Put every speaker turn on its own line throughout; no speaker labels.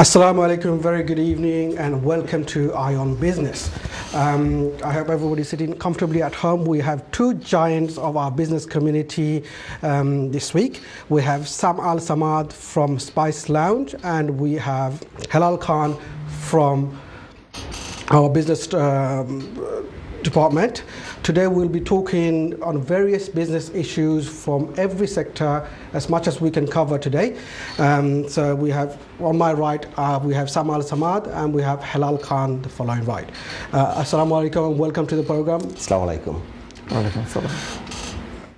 Assalamu alaikum, very good evening and welcome to iON Business. I hope everybody's sitting comfortably at home. We have two giants of our business community this week. We have Sam Al Samad from Spice Lounge and we have Halal Khan from our business department. Today we'll be talking on various business issues from every sector, as much as we can cover today. So we have, on my right, we have Sam Al Samad and we have Halal Khan, the following right. Assalamu alaikum and welcome to the program.
Assalamu alaikum.
Walaikum salam.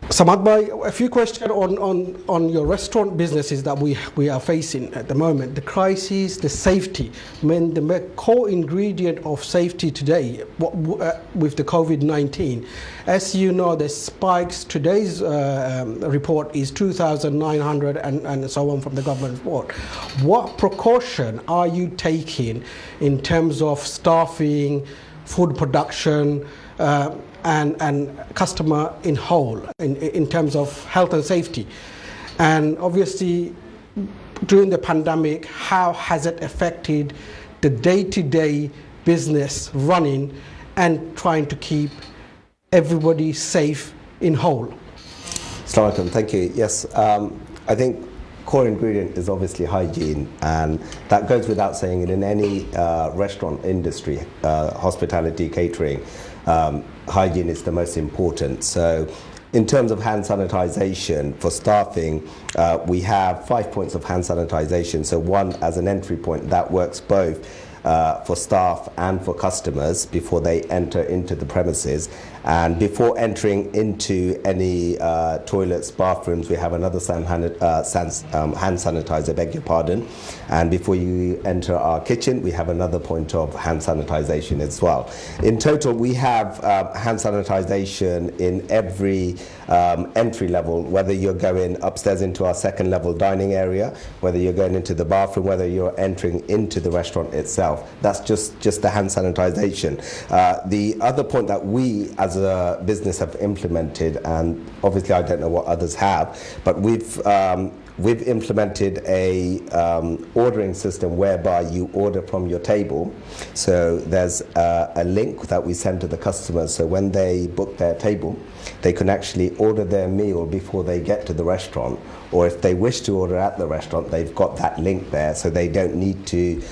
Samad bhai, a few questions on your restaurant businesses that we are facing at the moment. The crisis, the safety. I mean, the core ingredient of safety today with the COVID-19. As you know, the spikes, today's report is 2,900 and so on from the government report. What precaution are you taking in terms of staffing, food production, and customer in whole in terms of health and safety? And obviously during the pandemic, how has it affected the day-to-day business running and trying to keep everybody safe in whole?
Assalamu alaikum. Thank you. Yes, I think core ingredient is obviously hygiene, and that goes without saying. In any restaurant industry, hospitality, catering, hygiene is the most important. So in terms of hand sanitization for staffing, we have 5 points of hand sanitization. So one as an entry point that works both for staff and for customers before they enter into the premises. And before entering into any toilets, bathrooms, we have another hand sanitizer, beg your pardon. And before you enter our kitchen, we have another point of hand sanitization as well. In total, we have hand sanitization in every entry level, whether you're going upstairs into our second level dining area, whether you're going into the bathroom, whether you're entering into the restaurant itself. That's just the hand sanitization. The other point that we as a business have implemented, and obviously I don't know what others have, but we've implemented a ordering system whereby you order from your table. So there's a link that we send to the customers, so when they book their table, they can actually order their meal before they get to the restaurant, or if they wish to order at the restaurant, they've got that link there, so they don't need to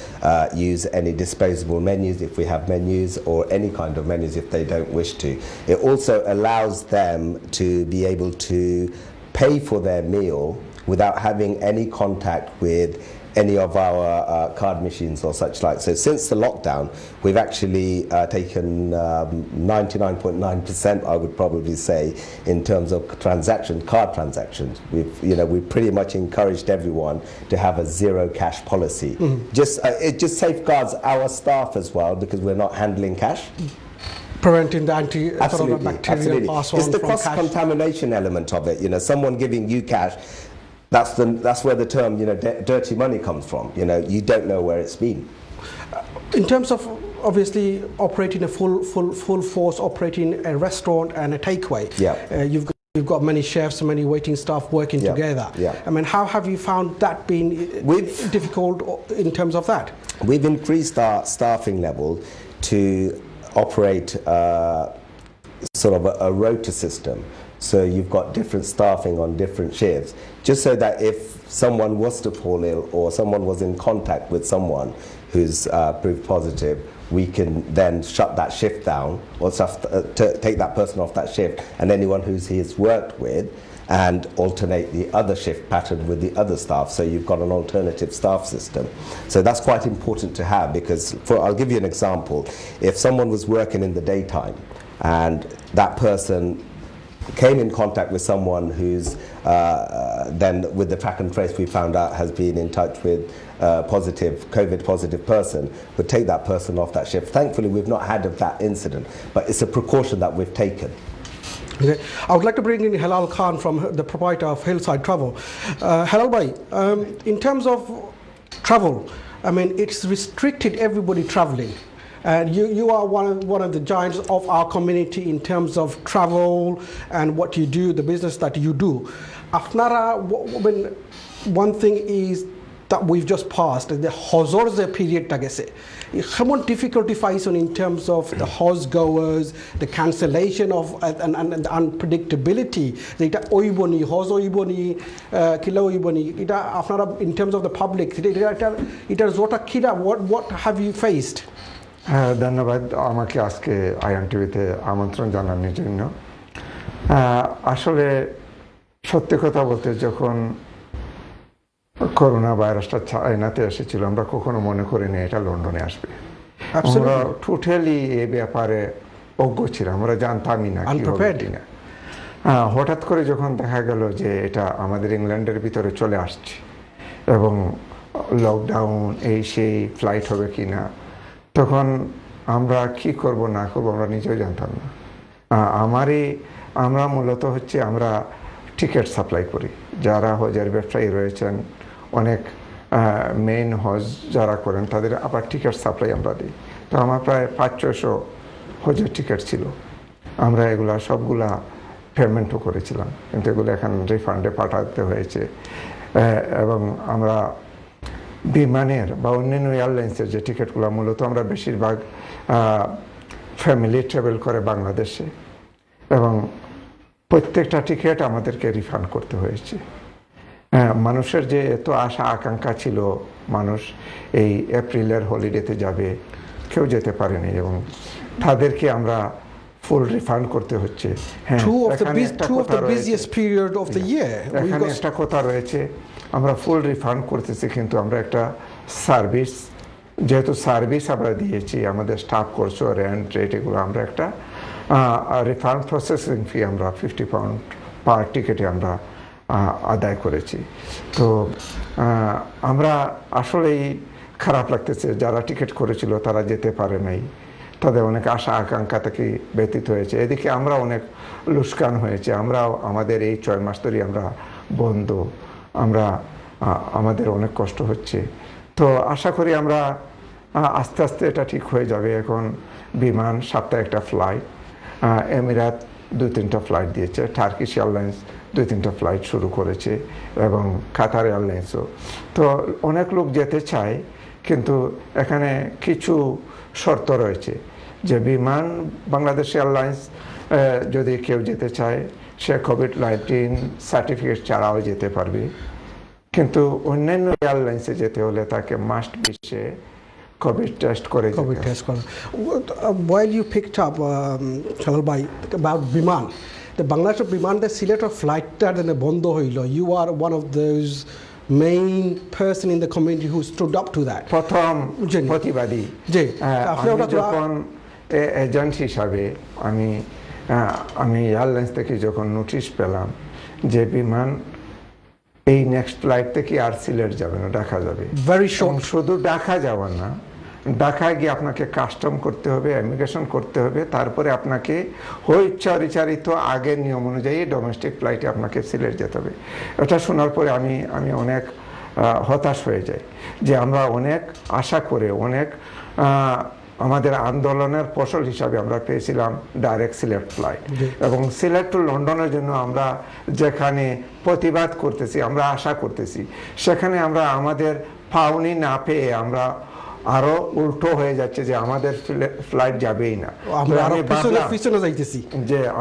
use any disposable menus if we have menus, or any kind of menus if they don't wish to. It also allows them to be able to pay for their meal without having any contact with any of our card machines or such like. So since the lockdown, we've actually taken 99.9%, I would probably say, in terms of transactions, card transactions. We've pretty much encouraged everyone to have a zero cash policy. It just safeguards our staff as well, because we're not handling cash.
Preventing the bacterial pass on.
It's the cross-contamination element of it. Someone giving you cash, that's where the term, dirty money comes from. You don't know where it's been.
In terms of obviously operating a full force, operating a restaurant and a takeaway, you've got many chefs, many waiting staff working together. I mean, how have you found that being difficult in terms of that?
We've increased our staffing level to operate sort of a rota system. So you've got different staffing on different shifts, just so that if someone was to fall ill or someone was in contact with someone who's proved positive, we can then shut that shift down, or take that person off that shift, and anyone who he has worked with, and alternate the other shift pattern with the other staff. So you've got an alternative staff system. So that's quite important to have, because I'll give you an example. If someone was working in the daytime and that person came in contact with someone who's then, with the track and trace, we found out has been in touch with COVID positive person, would take that person off that shift. Thankfully, we've not had of that incident, but it's a precaution that we've taken.
Okay. I would like to bring in Halal Khan, from the proprietor of Hillside Travel. Halal bhai, in terms of travel, I mean, it's restricted everybody traveling. And you are one of the giants of our community in terms of travel and what you do, the business that you do. Afnara, one thing is that we've just passed, the Hozor's period tagase. How difficulty face on in terms of the Hoz goers, the cancellation of and the unpredictability. That oiboni, Hoz oiboni, kilo oiboni. Ita after in terms of the public, it is what have you faced?
ধন্যবাদ আমাকে আজকে in টিভিতে আমন্ত্রণ জানানোর জন্য। আসলে সত্যি কথা বলতে যখন করোনা ভাইরাসটা চায়নাতে এসেছিল আমরা কখনো মনে করিনি এটা লন্ডনে আসবে। আমরা টোটালি এই ব্যাপারে অজ্ঞ ছিলাম, আমরা জানতামই না কি হবে কিনা। হঠাৎ করে যখন দেখা গেল যে এটা আমাদের ইংল্যান্ডের ভিতরে চলে আসছে এবং লকডাউন এই সেই ফ্লাইট হবে কিনা, তখন আমরা কি করব না করব আমরা নিজেও জানতাম না। আমরা মূলত হচ্ছে আমরা টিকিট সাপ্লাই করি, যারা হজের ব্যবসায়ী রয়েছেন অনেক মেইন হজ যারা করেন তাদের আবার টিকিট সাপ্লাই আমরা দিই। তো আমার প্রায় 500-600 হজের টিকিট ছিল, আমরা এগুলা সবগুলা পেমেন্টও করেছিলাম, কিন্তু এগুলো এখন রিফান্ডে পাঠাতে হয়েছে। এবং আমরা বিমানের বা অন্যান্য এয়ারলাইন্সের যে টিকিটগুলো মূলত আমরা বেশিরভাগ ফ্যামিলি ট্রাভেল করে বাংলাদেশে, এবং প্রত্যেকটা টিকিট আমাদেরকে রিফান্ড করতে হয়েছে। মানুষের যে এত আশা আকাঙ্ক্ষা ছিল মানুষ এই এপ্রিলের হলিডেতে যাবে, কেউ যেতে পারেনি এবং তাদেরকে আমরা ফুল রিফান্ড করতে হচ্ছে।
এখানে
একটা কথা রয়েছে, আমরা ফুল রিফান্ড করতেছি, কিন্তু আমরা একটা সার্ভিস, যেহেতু সার্ভিস আমরা দিয়েছি, আমাদের স্টাফ খরচ, রেন্ট, রেট, এগুলো আমরা একটা রিফান্ড প্রসেসিং ফি আমরা 50 পাউন্ড পার টিকিটে আমরা আদায় করেছি। তো আমরা আসলেই খারাপ লাগতেছে, যারা টিকিট করেছিল তারা যেতে পারে নাই, তাদের অনেক আশা আকাঙ্ক্ষা থেকে ব্যতীত হয়েছে। এদিকে আমরা অনেক লুস্কান হয়েছে, আমরাও আমাদের এই 6 মাস ধরে আমরা বন্ধ, আমাদের অনেক কষ্ট হচ্ছে। তো আশা করি আমরা আস্তে আস্তে এটা ঠিক হয়ে যাবে। এখন বিমান সপ্তাহে একটা ফ্লাইট, এমিরাত 2-3টা ফ্লাইট দিয়েছে, টার্কিশ এয়ারলাইন্স 2-3টা ফ্লাইট শুরু করেছে এবং কাতার এয়ারলাইন্সও। তো অনেক লোক যেতে চায়, কিন্তু এখানে কিছু শর্ত রয়েছে যে বিমান বাংলাদেশ এয়ারলাইন্স যদি কেউ যেতে চায় সে কোভিড-19 সার্টিফিকেট ছাড়াও যেতে পারবে, কিন্তু অন্যান্য এয়ারলাইন্সে যেতে হলে তাকে must be say COVID test করে।
While you picked up, Shalal bhai, about Biman, the Bangladesh Biman, the Sylhet flight that in Bondo hoilo, you are one of those main person in the community who stood up to that.
প্রথম প্রতিবাদী যখন agent হিসাবে আমি airlines থেকে যখন notice পেলাম যে বিমান এই নেক্সট ফ্লাইট থেকে আর সিলেট যাবে না, ঢাকা যাবে,
ভেরি শর্ট,
শুধু ঢাকা যাওয়া না, ঢাকায় গিয়ে আপনাকে কাস্টম করতে হবে, ইমিগ্রেশন করতে হবে, তারপরে আপনাকে অরিচারিত আগের নিয়ম অনুযায়ী ডোমেস্টিক ফ্লাইটে আপনাকে সিলেট যেতে হবে। এটা শোনার পরে আমি অনেক হতাশ হয়ে যাই যে আমরা অনেক আশা করে অনেক আমাদের আন্দোলনের ফসল হিসাবে আমরা পেয়েছিলাম ডাইরেক্ট সিলেট ফ্লাইট, এবং সিলেট টু লন্ডনের জন্য আমরা যেখানে প্রতিবাদ করতেছি, আমরা আশা করতেছি, সেখানে আমরা আমাদের পাওনি না পেয়ে আমরা আরো উল্টো হয়ে যাচ্ছে যে আমাদের ফ্লাইট যাবেই না।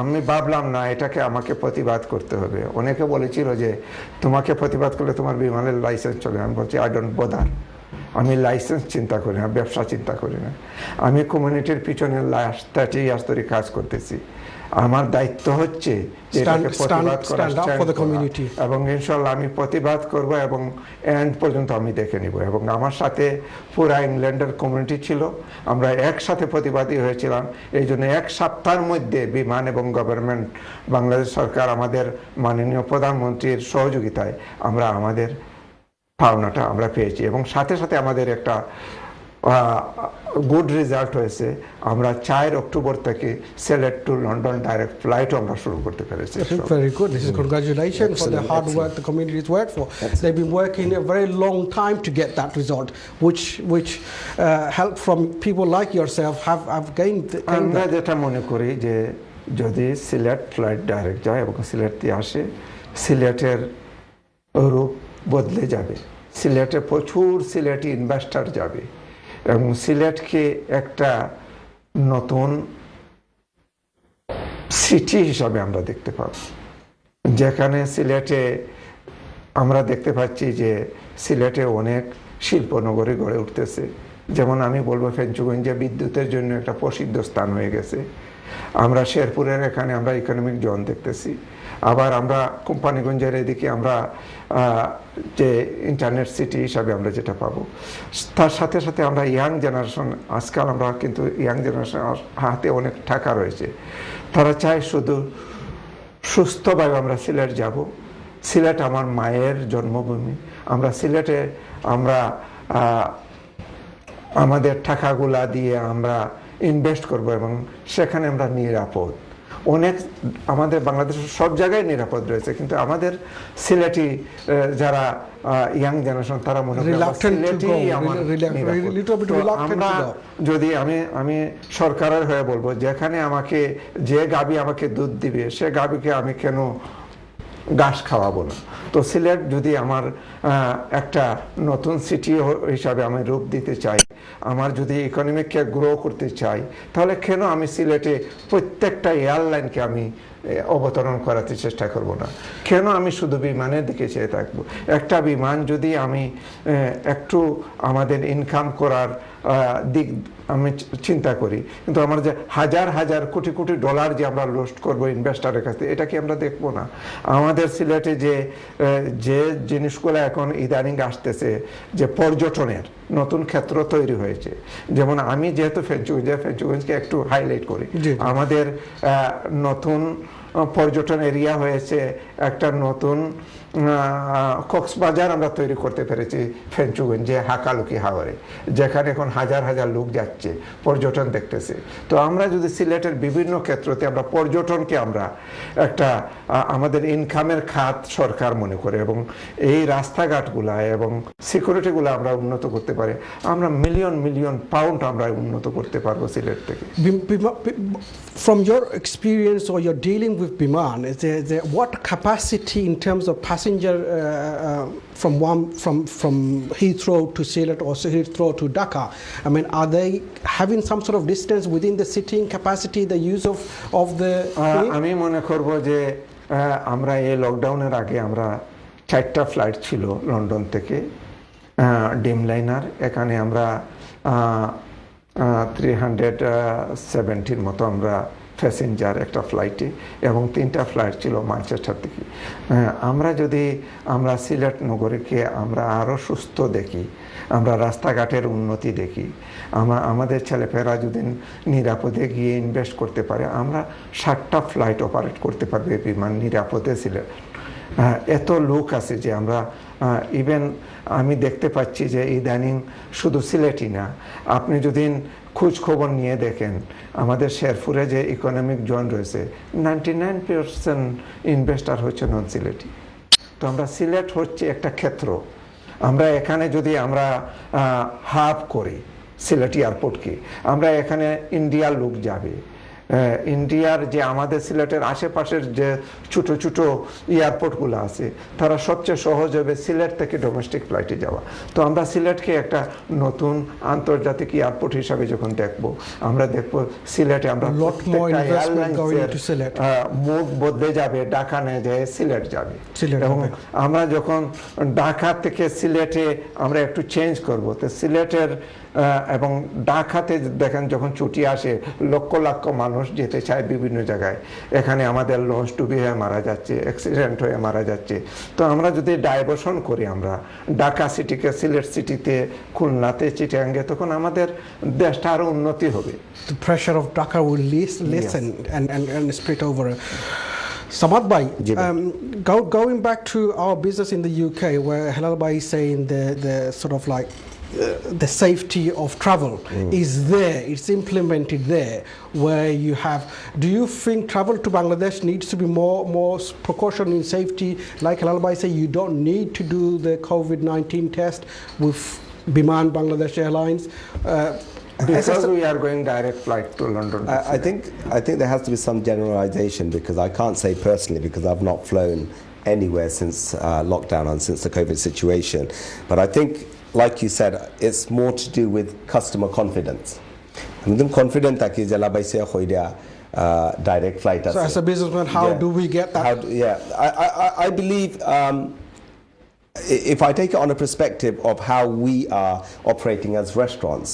আমি ভাবলাম না, এটাকে আমাকে প্রতিবাদ করতে হবে। অনেকে বলেছিল যে তোমাকে প্রতিবাদ করলে তোমার বিমানের লাইসেন্স চলে, আমি বলছি আই ডোন্ট বোদার, আমি লাইসেন্স চিন্তা করি না, ব্যবসা চিন্তা করি না, আমি কমিউনিটির পিছনে লাস্ট 30 ইয়ার্স ধরে কাজ করতেছি। আমার দায়িত্ব হচ্ছে প্রতিবাদ করা এবং ইনশাল্লাহ আমি প্রতিবাদ করব এবং এন্ড পর্যন্ত আমি দেখে নিব। এবং আমার সাথে পুরা ইংল্যান্ডের কমিউনিটি ছিল, আমরা একসাথে প্রতিবাদী হয়েছিলাম। এই জন্য 1 সপ্তাহের মধ্যে বিমান এবং গভর্নমেন্ট বাংলাদেশ সরকার আমাদের মাননীয় প্রধানমন্ত্রীর সহযোগিতায় আমরা আমাদের পাওনাটা আমরা পেয়েছি, এবং সাথে সাথে আমাদের একটা গুড রেজাল্ট হয়েছে। আমরা 4 অক্টোবর থেকে Sylhet to London direct flight আমরা শুরু করতে পেরেছি।
Very good. This is congratulations for the hard work the community has worked for. They've been working a very long time to get that result, which help from people like yourself have gained.
আমরা যেটা মনে করি যে যদি Sylhet flight direct যায় এবং সিলেট দিয়ে আসে, সিলেটের রূপ বদলে যাবে, সিলেটে প্রচুর সিলেটি ইনভেস্টর যাবে এবং সিলেটকে একটা নতুন সিটি হিসাবে আমরা দেখতে পাব, যেখানে সিলেটে আমরা দেখতে পাচ্ছি যে সিলেটে অনেক শিল্পনগরী গড়ে উঠতেছে। যেমন আমি বলবো ফেঞ্চুগঞ্জে বিদ্যুতের জন্য একটা প্রসিদ্ধ স্থান হয়ে গেছে। আমরা শেরপুরের এখানে আমরা ইকোনমিক জোন দেখতেছি। আবার আমরা কোম্পানিগঞ্জের এদিকে আমরা যে ইন্টারনেট সিটি হিসাবে আমরা যেটা পাবো, তার সাথে সাথে আমরা ইয়াং জেনারেশন, আজকাল আমরা কিন্তু ইয়াং জেনারেশন হাতে অনেক টাকা রয়েছে, তারা চায় শুধু সুস্থভাবে আমরা সিলেট যাব। সিলেট আমার মায়ের জন্মভূমি, আমরা সিলেটে আমরা আমাদের টাকাগুলা দিয়ে আমরা ইনভেস্ট করব এবং সেখানে আমরা নিরাপদ। অনেক আমাদের বাংলাদেশের সব জায়গায় নিরাপদ রয়েছে, কিন্তু আমাদের সিলেটি যারা ইয়াং জেনারেশন তারা মনে করে আমরা যদি আমি সরকারের হয়ে বলবো, যেখানে আমাকে যে গাভী আমাকে দুধ দিবে সে গাভীকে আমি কেন ঘাস খাওয়াবো না? তো সিলেট যদি আমার একটা নতুন সিটি হিসাবে আমি রূপ দিতে চাই, আমার যদি ইকোনমিককে গ্রো করতে চাই, তাহলে কেন আমি সিলেটে প্রত্যেকটা এয়ারলাইনকে আমি অবতরণ করাতে চেষ্টা করব না? কেন আমি শুধু বিমানের দিকে চেয়ে থাকবো? একটা বিমান যদি আমি একটু আমাদের ইনকাম করার দিক আমি চিন্তা করি, কিন্তু আমার যে হাজার হাজার কোটি কোটি ডলার যে আমরা লস্ট করবো ইনভেস্টারের কাছে, এটা কি আমরা দেখবো না? আমাদের সিলেটে যে জিনিসগুলো এখন ইদানিং আসতেছে, যে পর্যটনের নতুন ক্ষেত্র তৈরি হয়েছে, যেমন আমি যেহেতু ফেঞ্চুগঞ্জকে একটু হাইলাইট করি, আমাদের নতুন পর্যটন এরিয়া হয়েছে, একটা নতুন কক্সবাজার আমরা তৈরি করতে পেরেছি ফেঞ্চুগঞ্জে হাকালুকি হাওরে, যেখানে এখন হাজার হাজার লোক যাচ্ছে পর্যটন দেখতেছে। তো আমরা যদি সিলেটের বিভিন্ন ক্ষেত্রতে আমরা পর্যটনকে আমরা একটা আমাদের ইনকামের খাত সরকার মনে করে এবং এই রাস্তাঘাটগুলা এবং সিকিউরিটিগুলো আমরা উন্নত করতে পারি, আমরা মিলিয়ন মিলিয়ন পাউন্ড আমরা উন্নত করতে পারবো সিলেট থেকে।
From your experience or your dealing with Biman, what capacity in terms of passenger from Heathrow to Sylhet or Heathrow to Dhaka? I mean, are they having some sort of distance within the seating capacity, the use of the?
আমি মনে করব যে আমরা এই লকডাউনের আগে আমরা 4টা ফ্লাইট ছিল লন্ডন থেকে ডিম লাইনার, এখানে আমরা 370 মতো আমরা প্যাসেঞ্জার একটা ফ্লাইটে, এবং 3টা ফ্লাইট ছিল ম্যানচেস্টার থেকে। আমরা সিলেট নগরীকে আমরা আরও সুস্থ দেখি, আমরা রাস্তাঘাটের উন্নতি দেখি, আমাদের ছেলেপেরা যদি নিরাপদে গিয়ে ইনভেস্ট করতে পারে, আমরা 7টা ফ্লাইট অপারেট করতে পারবে বিমান নিরাপদে সিলেট। এত লোক আছে যে আমরা ইভেন আমি দেখতে পাচ্ছি যে ইদানিং শুধু সিলেটই না, আপনি যদি খোঁজ খবর নিয়ে দেখেন আমাদের শেরপুরে যে ইকোনমিক জোন রয়েছে 99% ইনভেস্টার হচ্ছে নন সিলেটি। তো আমরা সিলেট হচ্ছে একটা ক্ষেত্র, আমরা এখানে যদি আমরা হাব করি সিলেট এয়ারপোর্টকে, আমরা এখানে ইন্ডিয়ার লোক যাবে, ইন্ডিয়ার যে আমাদের সিলেটের আশেপাশের যে ছোট ছোট এয়ারপোর্টগুলো আছে তারা সবচেয়ে সহজ হবে সিলেট থেকে ডোমেস্টিক ফ্লাইটে যাওয়া। তো আমরা সিলেটকে একটা নতুন আন্তর্জাতিক এয়ারপোর্ট হিসাবে যখন দেখব, আমরা দেখব সিলেটে আমরা মুখ বদলে যাবে, ঢাকা নিয়ে যায় সিলেট যাবে, এবং আমরা যখন ঢাকা থেকে সিলেটে আমরা একটু চেঞ্জ করব, তো সিলেটের এবং ঢাকাতে দেখেন যখন ছুটি আসে লক্ষ লক্ষ মানুষ যেতে চায় বিভিন্ন জায়গায়, এখানে আমাদের লঞ্চ ডুবি হয়ে মারা যাচ্ছে, অ্যাক্সিডেন্ট হয়ে মারা যাচ্ছে। তো আমরা যদি ডাইভার্সন করি আমরা ঢাকা সিটিকে সিলেট সিটিতে, খুলনাতে, চিটাগাঙ্গে, তখন আমাদের দেশটা আরো উন্নতি হবে।
The pressure of Dhaka will lessen and spread over. Samad Bhai, going back to our business in the UK, where Halal Bhai is saying the sort of like the safety of travel is there, it's implemented there, where you have, do you think travel to Bangladesh needs to be more precaution in safety? Like Halal Bhai say, you don't need to do the COVID-19 test with Biman Bangladesh Airlines.
Because we are going direct flight to London.
I think there has to be some generalization, because I can't say personally, because I've not flown anywhere since lockdown and since the COVID situation. But I think, like you said, it's more to do with customer confidence. I'm confident that direct flight.
So as a businessman, how do we get that?
I believe if I take it on a perspective of how we are operating as restaurants,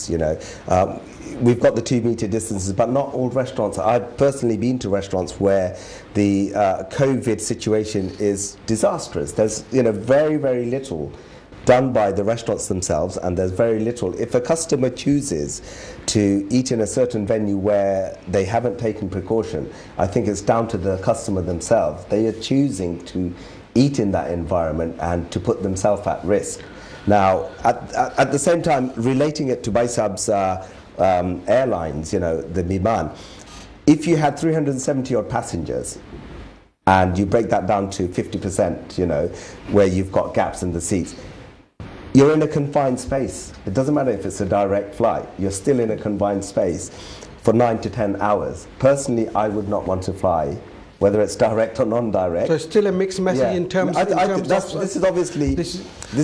we've got the 2-meter distances, but not all restaurants. I've personally been to restaurants where the COVID situation is disastrous. There's very, very little done by the restaurants themselves, and there's very little. If a customer chooses to eat in a certain venue where they haven't taken precaution, I think it's down to the customer themselves. They are choosing to eat in that environment and to put themselves at risk. Now, at the same time, relating it to Baisab's airlines, the Biman, if you had 370 odd passengers and you break that down to 50%, where you've got gaps in the seats, you're in a confined space. It doesn't matter if it's a direct flight, you're still in a confined space for 9 to 10 hours. Personally, I would not want to fly, whether it's direct or non-direct.
So it's still a mixed message in terms of...
This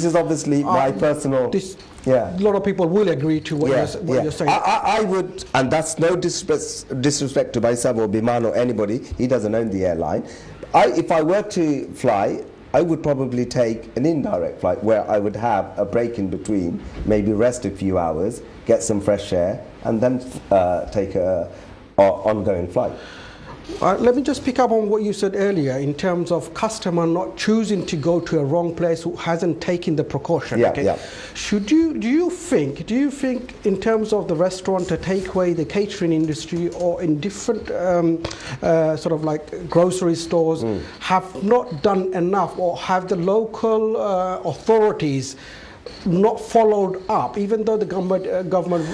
is obviously my personal...
A lot of people will agree to what you're saying.
I would, and that's no disrespect to Baisab or Biman or anybody, he doesn't own the airline. If I were to fly, I would probably take an indirect flight where I would have a break in between, maybe rest a few hours, get some fresh air, and then take a ongoing flight.
Let me just pick up on what you said earlier in terms of customer not choosing to go to a wrong place who hasn't taken the precaution. Do you think in terms of the restaurant, the takeaway, the catering industry, or in different sort of like grocery stores have not done enough, or have the local authorities not followed up, even though the government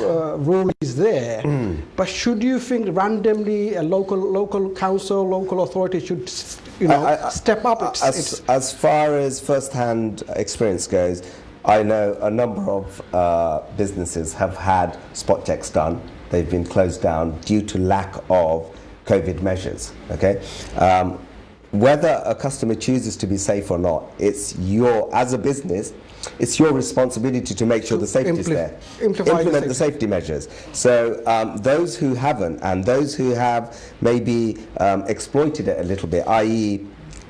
rule is there? But should you think randomly a local council, local authority should step up?
As far as first-hand experience goes, I know a number of businesses have had spot checks done. They've been closed down due to lack of COVID measures. Okay. Whether a customer chooses to be safe or not, it's as a business, it's your responsibility to make sure the safety is there. Implement the safety measures. So those who haven't, and those who have maybe exploited it a little bit, i.e.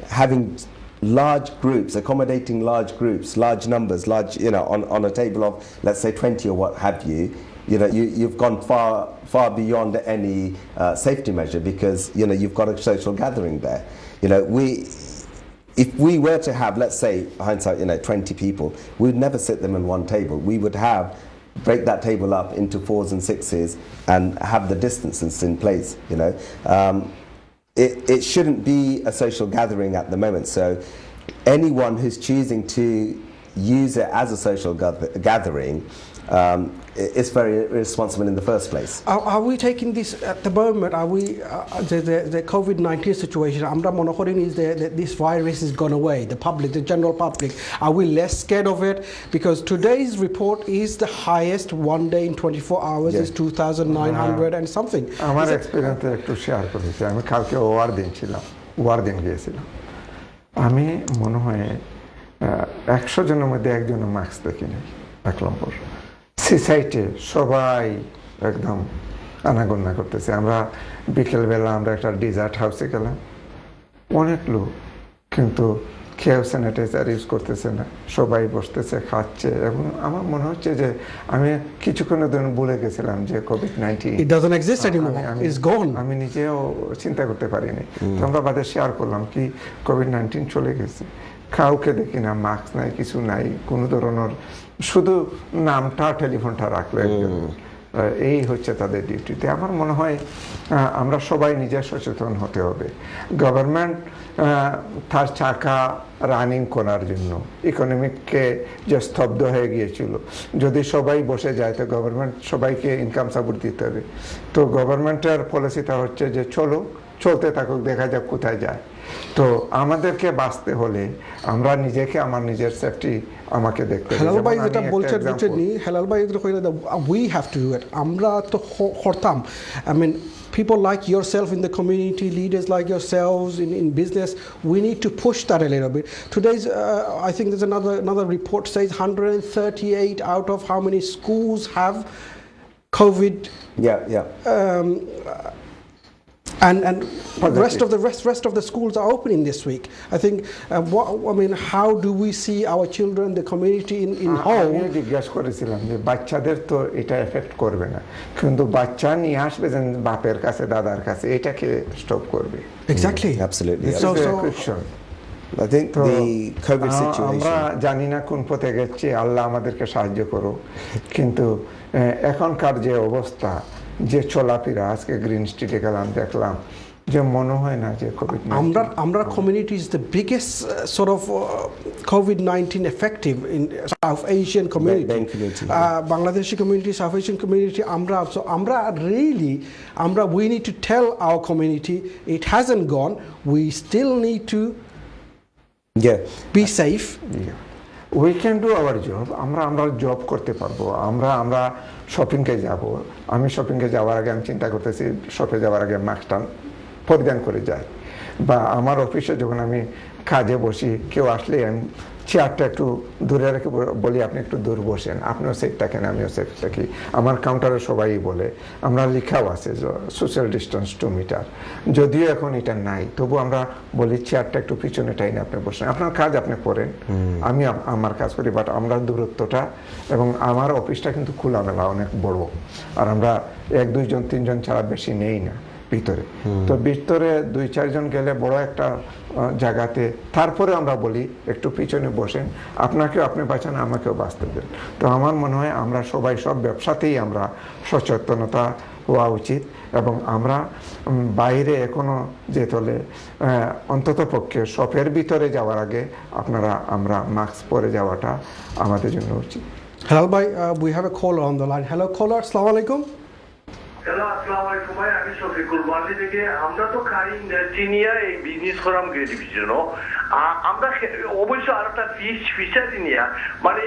having large groups, accommodating large groups, large numbers, on a table of, let's say, 20 or what have you, you've gone far beyond any safety measure, because you've got a social gathering there. If we were to have, let's say, hindsight, 20 people, we'd never sit them in one table. We would break that table up into 4s and 6s and have the distances in place. It shouldn't be a social gathering at the moment. So anyone who's choosing to use it as a social gathering is very irresponsible in the first place.
Are we taking this at the moment? Are we the COVID-19 situation? Is that this virus has gone away? The public, the general public, are we less scared of it? Because today's report is the highest one day in 24 hours is 2,900 and something.
আমার experience একটু share করেছি। আমি কালকে ওয়ার্দিন গিয়েছিলাম। আমি মনে হয় 100 জনের মধ্যে একজনের মাস্ক দেখিনি 1 নম্বর। সোসাইটি সবাই একদম আনাগোনা করতেছে। আমরা বিকেলবেলা আমরা একটা ডিজার্ট হাউসে গেলাম, অনেক লোক, কিন্তু কেউ স্যানিটাইজার ইউজ করতেছে না, সবাই বসতেছে, খাচ্ছে। এবং আমার মনে হচ্ছে যে আমি কিছুক্ষণের জন্য ভুলে গেছিলাম যে কোভিড-19 আমি নিজেও চিন্তা করতে পারিনি। তো আমরা বাদে শেয়ার করলাম কি কোভিড-19 চলে গেছে, কাউকে দেখি না, মাস্ক নাই, কিছু নাই, কোনো ধরনের, শুধু নামটা টেলিফোনটা রাখলো একজন। এই হচ্ছে তাদের ডিউটিতে। আমার মনে হয় আমরা সবাই নিজে সচেতন হতে হবে। গভর্নমেন্ট তার চাকা রানিং করার জন্য, ইকোনমিককে যে স্তব্ধ হয়ে গিয়েছিল, যদি সবাই বসে যায় তো গভর্নমেন্ট সবাইকে ইনকাম সাপোর্ট দিতে হবে। তো গভর্নমেন্টের পলিসিটা হচ্ছে যে চলতে থাকুক, দেখা যাক কোথায় যায়। তো আমাদেরকে বাঁচতে হলে আমরা নিজেকে আমার নিজের সেফটি আমাকে দেখতে হবে
হেলাল ভাই
যেমন
যেটা
আমি
বলছেন
একটা
বুঝছেন নি হেলাল ভাই যেটা কইরা we have to do it আমরা তো করতাম I mean people like yourself in the community, leaders like yourselves in business, we need to push that a little bit. Today's, I think there's another report says 138 out of how many schools have COVID. And rest of the schools are opening this week. I think. How do we see our children, the community in whole?
আমি জিজ্ঞাসা করেছিলাম যে বাচ্চাদের তো এটা effect করবে না, কিন্তু বাচ্চা নিয়ে আসবে যে বাপের কাছে দাদার কাছে, এটাকে স্টপ করবে।
Exactly.
Absolutely.
It's a question.
I think the COVID
আমরা
situation.
জানি না কোন পথে গেছে, আল্লাহ আমাদেরকে সাহায্য করো, কিন্তু এখনকার যে অবস্থা, যে চলাফেরা, আজকে গ্রিন স্ট্রিটে গেলাম দেখলাম যে মনে হয় না যে কোভিড
আমরা community is the biggest sort of COVID-19 effective in South Asian community. Bangladeshi community, South Asian community. We need to tell our community it hasn't gone. We still need to be safe.
We can do our job. আমরা job করতে পারবো। আমরা শপিংয়ে যাব। আমি শপিংয়ে যাওয়ার আগে আমি চিন্তা করতেছি শপে যাওয়ার আগে মাস্কটা পরিধান করে যাই, বা আমার অফিসে যখন আমি কাজে বসি কেউ আসলে আমি চেয়ারটা একটু দূরে রেখে বলি আপনি একটু দূর বসেন, আপনিও সেফ থাকেন আমিও সেফ থাকি। আমার কাউন্টারে সবাই বলে, আমরা লেখাও আছে সোশ্যাল ডিস্টেন্স 2 মিটার, যদিও এখন এটা নাই, তবু আমরা বলি চেয়ারটা একটু পিছনে টাইনে আপনি বসেন, আপনার কাজ আপনি করেন, আমি আমার কাজ করি, বাট আমরা দূরত্বটা, এবং আমার অফিসটা কিন্তু খোলামেলা অনেক বড়, আর আমরা 1-2 জন 3 জন ছাড়া বেশি নেই না ভিতরে। তো ভিতরে 2-4 জন গেলে বড় একটা জায়গাতে, তারপরে আমরা বলি একটু পিছনে বসেন, আপনাকেও আপনি বাঁচান, আমাকেও বাঁচতে দেন। তো আমার মনে হয় আমরা সবাই সব ব্যবসাতেই আমরা সচেতনতা হওয়া উচিত, এবং আমরা বাইরে এখনো যেতে হলে অন্তত পক্ষে শপের ভিতরে যাওয়ার আগে আমরা মাস্ক পরে যাওয়াটা আমাদের জন্য উচিত।
Helal bhai, we have a caller on the line. Hello caller, assalamu alaikum.
Hello, আসসালামু আলাইকুম ভাই, আমি শফিকুল বালি থেকে। আমরা তো খাই ইন্ডাস্ট্রি নিয়ে এই বিজনেস করাম ক্রিয়েটিভ জন্য। আমরা অবশ্য আর একটা ফিশারি নিয়ে, মানে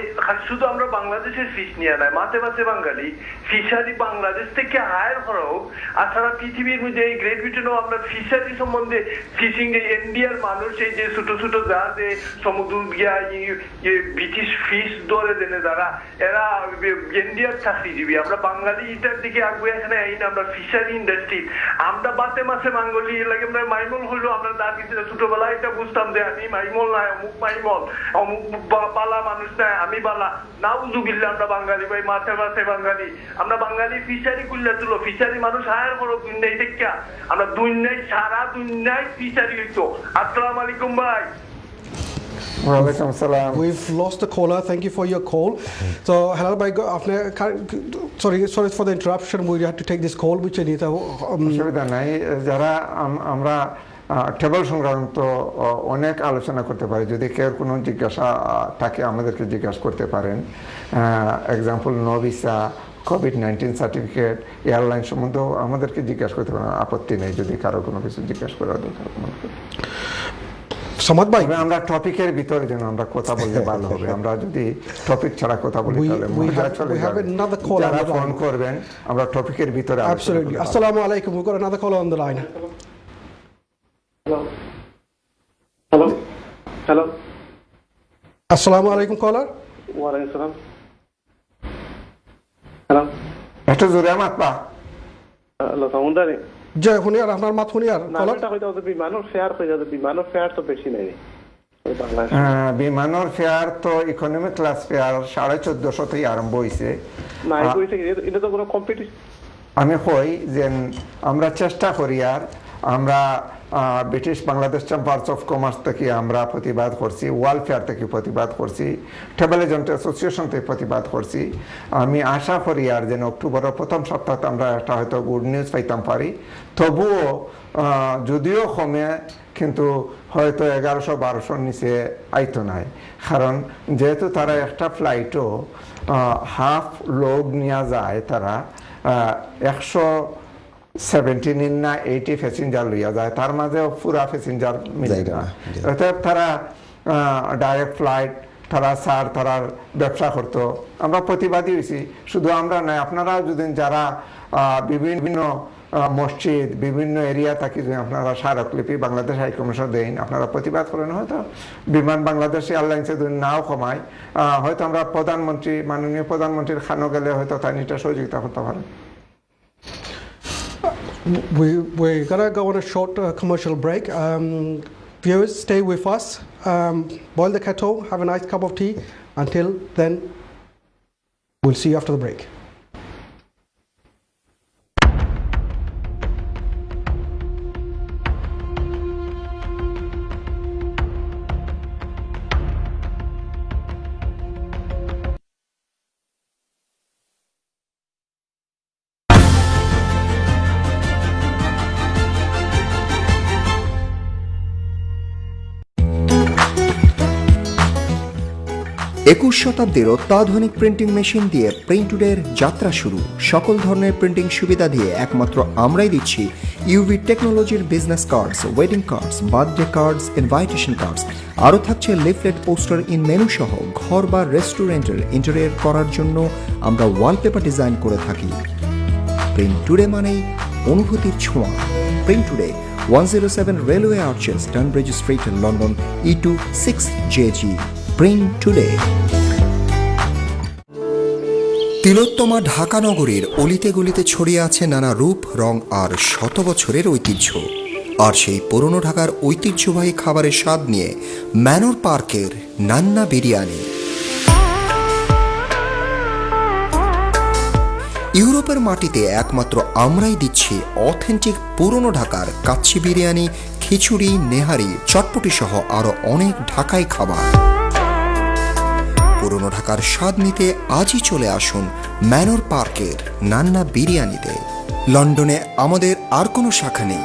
শুধু আমরা বাংলাদেশের ফিশ নিয়ে নাই, মাঝে মাঝে বাঙালি ফিশারি বাংলাদেশ থেকে হায়ার করা হোক, আর সারা পৃথিবীর মধ্যে এই গ্রেট ব্রিটেনও আমরা ফিশারি সম্বন্ধে ফিশিং, ইন্ডিয়ার মানুষ এই যে ছোট ছোট জাহাজে সমুদ্র গিয়া ব্রিটিশ ফিশ ধরে দেনে যারা, এরা ইন্ডিয়ার চাকরিজীবী। আমরা বাঙালি এটার দিকে আগুয়ে এখানে আমরা ফিশারি ইন্ডাস্ট্রি, আমরা বাতে মাসে বাঙালি লাগে আমরা মাইমল হইলো, আমরা তার কিছু ছোটবেলায় এটা বুঝতাম যে আমি মাইমল নাই, অমুক মাইমল, অমুক বালা মানুষ নাই, আমি বালা নাউজুবিল্লাহ। আমরা বাঙালি ভাই, মাছে মাছে বাঙালি, আমরা বাঙালি ফিশারি করলে তুলো, ফিশারি মানুষ হায়ার করো দুনিয়ায় থেকে, আমরা দুনিয়ায় সারা দুনিয়ায় ফিশারি হইতো। আসসালামু আলাইকুম ভাই।
We've lost the caller. Thank you for your call. So, Helal bhai, sorry for the interruption. We had to take this call. Which
অসুবিধা নাই, যারা আমরা টেবল সংক্রান্ত অনেক আলোচনা করতে পারি, যদি কেউ কোনো জিজ্ঞাসা থাকে আমাদেরকে জিজ্ঞাসা করতে পারেন। Example no visa, COVID-19 certificate, airline সম্বন্ধেও আমাদেরকে জিজ্ঞাসা করতে পারেন, আপত্তি নেই যদি কারো কোনো কিছু জিজ্ঞাসা করার দরকার মনে করেন।
সমাদ ভাই,
আমরা টপিকের ভিতরে যেন আমরা কথা বললে ভালো হবে, আমরা যদি টপিক ছাড়া কথা বলি তাহলে যারা ফোন করবেন আমরা টপিকের ভিতরে।
Absolutely. Assalamu alaikum. We've got another caller on the line.
Hello.
Assalamu alaikum caller.
Wa alaikum salam. Hello.
একটু জোরে মাত পা।
হ্যালো, সাউন্ডারে
জয় হুনিয়ার, আপনার মাত হুনিয়ার
কলার। না, এটা কইতাছে বিমানের ফেয়ার, কইতাছে বিমানের ফেয়ার তো বেশি নাই
বিমানের ফেয়ার তো ইকোনমি ক্লাস ফেয়ার 1450 থেকে আরম্ভ হইছে।
না, এটা তো কোনো কম্পিটিশন।
আমি কই যে আমরা চেষ্টা করি, আর আমরা British Bangladesh chambers of commerce থেকে আমরা প্রতিবাদ করছি, ওয়েলফেয়ার থেকে প্রতিবাদ করছি, ট্রাভেল এজেন্ট অ্যাসোসিয়েশন থেকে প্রতিবাদ করছি। আমি আশা করি আর যেন অক্টোবরের প্রথম সপ্তাহে আমরা একটা হয়তো গুড নিউজ পাইতাম পারি। তবুও যদিও কমে, কিন্তু হয়তো 1100-1200 নিচে আইতো নাই, কারণ যেহেতু তারা একটা ফ্লাইটও হাফ লোড নেওয়া যায়, তারা 17 না 80 প্যাসেঞ্জার লইয়া যায়, তার মাঝেও পুরা প্যাসেঞ্জার মিলে
জায়গা
না।
না, জি।
অর্থাৎ তারা ডাইরেক্ট ফ্লাইট, তারা তারার ব্যবসা করতো। আমরা প্রতিবাদী হয়েছি, শুধু আমরা নয়, আপনারা যদি যারা বিভিন্ন মসজিদ বিভিন্ন এরিয়া থাকি, যদি আপনারা স্মারকলিপি বাংলাদেশ হাই কমিশন দেন, আপনারা প্রতিবাদ করেন, হয়তো বিমান বাংলাদেশ এয়ারলাইন্সে যদি নাও কমায়, হয়তো আমরা প্রধানমন্ত্রী, মাননীয় প্রধানমন্ত্রীর খানো গেলে হয়তো তাই নিটা সহযোগিতা করতে পারেন।
We're gonna go on a short commercial break. Viewers, stay with us. Boil the kettle, have a nice cup of tea. Until then, we'll see you after the break.
একুশ শতাব্দীর অত্যাধুনিক প্রিন্টিং মেশিন দিয়ে প্রিন্টুডের যাত্রা শুরু। সকল ধরনের printing সুবিধা দিয়ে একমাত্র আমরাই দিচ্ছি ইউভি টেকনোলজির business cards, wedding cards, birthday cards, invitation cards. আরও থাকছে লিফলেট, পোস্টার ইন মেনু সহ ঘর বা রেস্টুরেন্টের ইন্টেরিয়র করার জন্য আমরা ওয়ালপেপার ডিজাইন করে থাকি। প্রিন্টুডে মানেই অনুভূতির ছোঁয়া। Print Today 107 Railway Arches, Dunbridge Street, London, E2 6JG। Print today. তিলোত্তমা ঢাকা নগরীর অলিতে গলিতে ছড়িয়ে আছে নানা রূপ, রং আর শত বছরের ঐতিহ্য। আর সেই পুরনো ঢাকার ঐতিহ্যবাহী খাবারের স্বাদ নিয়ে ম্যানর পার্কের নান্না বিরিয়ানি। ইউরোপের মাটিতে একমাত্র আমরাই দিচ্ছি অথেন্টিক পুরনো ঢাকার কাচ্চি বিরিয়ানি, খিচুড়ি, নেহারি, চটপটি সহ আরো অনেক ঢাকাই খাবার। পুরনো ঢাকার স্বাদ নিতে আজই চলে আসুন ম্যানর পার্কের নান্না বিরিয়ানিতে। লন্ডনে আমাদের আর কোনো শাখা নেই।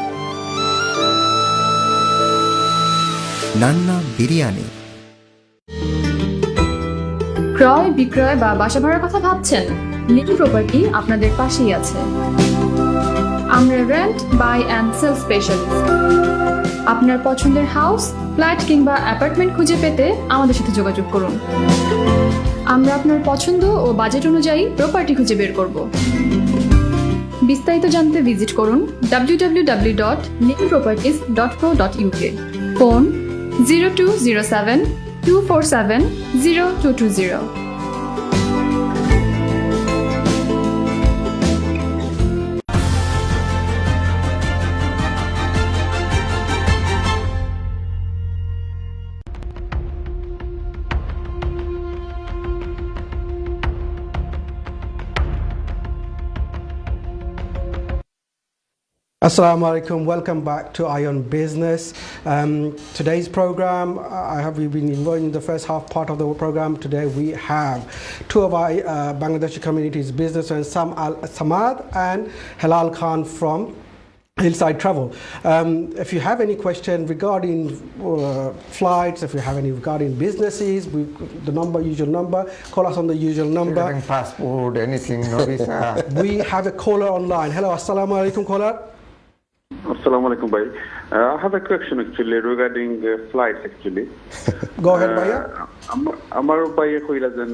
নান্না বিরিয়ানি।
ক্রয় বিক্রয় বা বাসা ভাড়ার কথা ভাবছেন? লিটল প্রপার্টি আপনাদের পাশেই আছে। আমরা rent, buy and sell specialist. আপনার পছন্দের হাউস, ফ্ল্যাট কিংবা অ্যাপার্টমেন্ট খুঁজে পেতে আমাদের সাথে যোগাযোগ করুন। আমরা আপনার পছন্দ ও বাজেট অনুযায়ী প্রপার্টি খুঁজে বের করব। বিস্তারিত জানতে ভিজিট করুন www.littleproperties.co.uk। Phone 0207 247 0220।
Assalamu alaikum. Welcome back to iON Business. Today's program, we've been involved in the first half part of the program. Today we have two of our Bangladeshi communities businessmen, Samad and Halal Khan from Hillside Travel. If you have any question regarding flights, if you have any regarding businesses, the usual number, call us on the usual number.
Regarding passport, anything, no visa.
We have a caller online. Hello, assalamu alaikum, caller.
Assalamu alaikum, bhai. I have a question actually regarding flights actually.
Go ahead, Bhaiya.
আমার ভাইয়ে কইলা যেন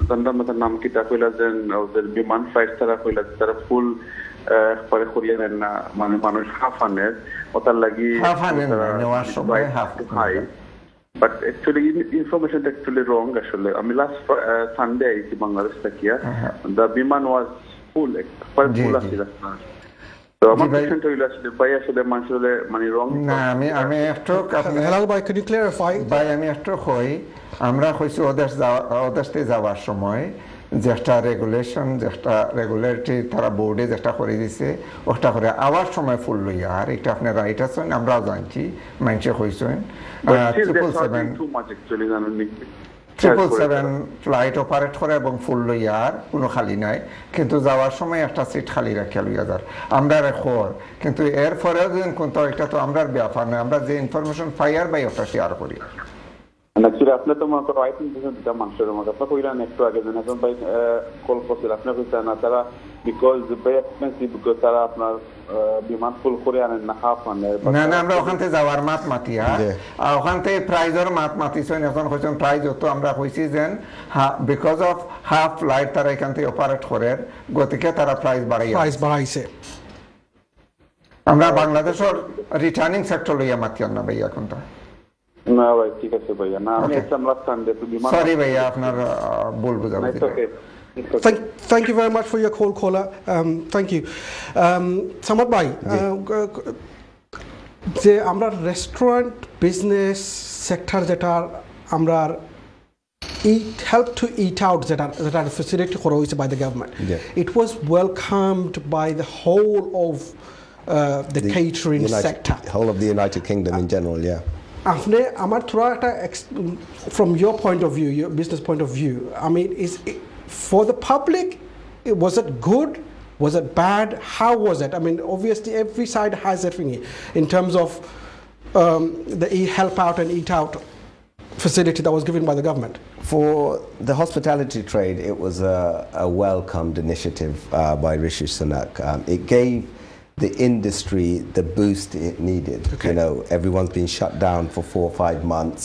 জানদার মাথার নাম কিতা কইলা যেন ওদের বিমান ফ্লাইট তারা কইলা তারা ফুল পরে করিয়ে নেন না, মানে মানুষ হাফ আনের ওটার লাগি
নেওয়ার সময় হাফ
হাই, বাট অ্যাকচুয়ালি ইনফরমেশনটা অ্যাকচুয়ালি রং। আসলে আমি লাস্ট সানডে আইছি বাংলাদেশ থেকে, দ্য বিমান ওয়াজ ফুল ফুল আছিল। তো আমার কোশ্চেনটা হইলো আসলে ভাই আসলে মানুষের মানে রং
না, আমি একটু
Hello, Bhai, could you clarify?
ভাই আমি একটু কই, আমরা কইছি ওদেশে যাওয়ার সময় যেটা রেগুলেশন, যেটা রেগুলেটরি তারা বোর্ডে যেটা করে দিছে ওটা করে আওয়ার সময় ফুল লইয়া, আর এটা আপনি রাইট আছেন, আমরাও জানছি, মানুষে কইছেন 777 ফ্লাইট অপারেট করে এবং ফুল লইয়া আর কোনো খালি নাই, কিন্তু যাওয়ার সময় একটা সিট খালি রাখিয়া লইয়া যার আমরা রেখর। কিন্তু এরপরেও যদি কোনটা এটা তো আমরার ব্যাপার নয়, আমরা যে ইনফরমেশন পাই আর বাই ওটা শেয়ার করি।
অ্যাকচুয়ালি আপনি তো মনে করো আইটিং বিজনেস দিতে মানুষের মধ্যে আপনার কইলেন একটু আগে যেন এখন ভাই কল করছিল আপনি কইছেন না তারা বিকজ ভেরি এক্সপেন্সিভ বিকজ তারা আপনার বিমান ফুল করে আনেন না হাফ আনে
না আমরা ওখান থেকে যাওয়ার মাত মাতি আর ওখান থেকে প্রাইজের মাত মাতিছেন এখন কইছেন প্রাইজ তো আমরা কইছি যেন বিকজ অফ হাফ ফ্লাইট তারা এখান থেকে অপারেট করে গতিকে তারা প্রাইস
বাড়াইছে
আমরা বাংলাদেশের রিটার্নিং সেক্টর লইয়া মাতি না ভাই এখন তো
না ভাই ঠিক আছে ভাইয়া না আমি একটা লাস্ট সানডে তো বিমান
সরি ভাইয়া আপনার ভুল বুঝাবুঝি
Thank you very much for your call, caller. Thank you. Samad bhai, যে আমরা রেস্টুরেন্ট বিজনেস সেক্টর যেটা আমরা help to eat out that are facilitated by the government. It was welcomed by the whole of the catering sector.
Whole of the United Kingdom in general, yeah.
Afne amar thora eta from your point of view, your business point of view, I mean, for the public, was it good? Was it bad? How was it? I mean, obviously every side has a thing in terms of the help out and eat out facility that was given by the government.
For the hospitality trade, it was a welcomed initiative by Rishi Sunak. It gave the industry the boost it needed.
Okay.
You know, everyone's been shut down for 4 or 5 months.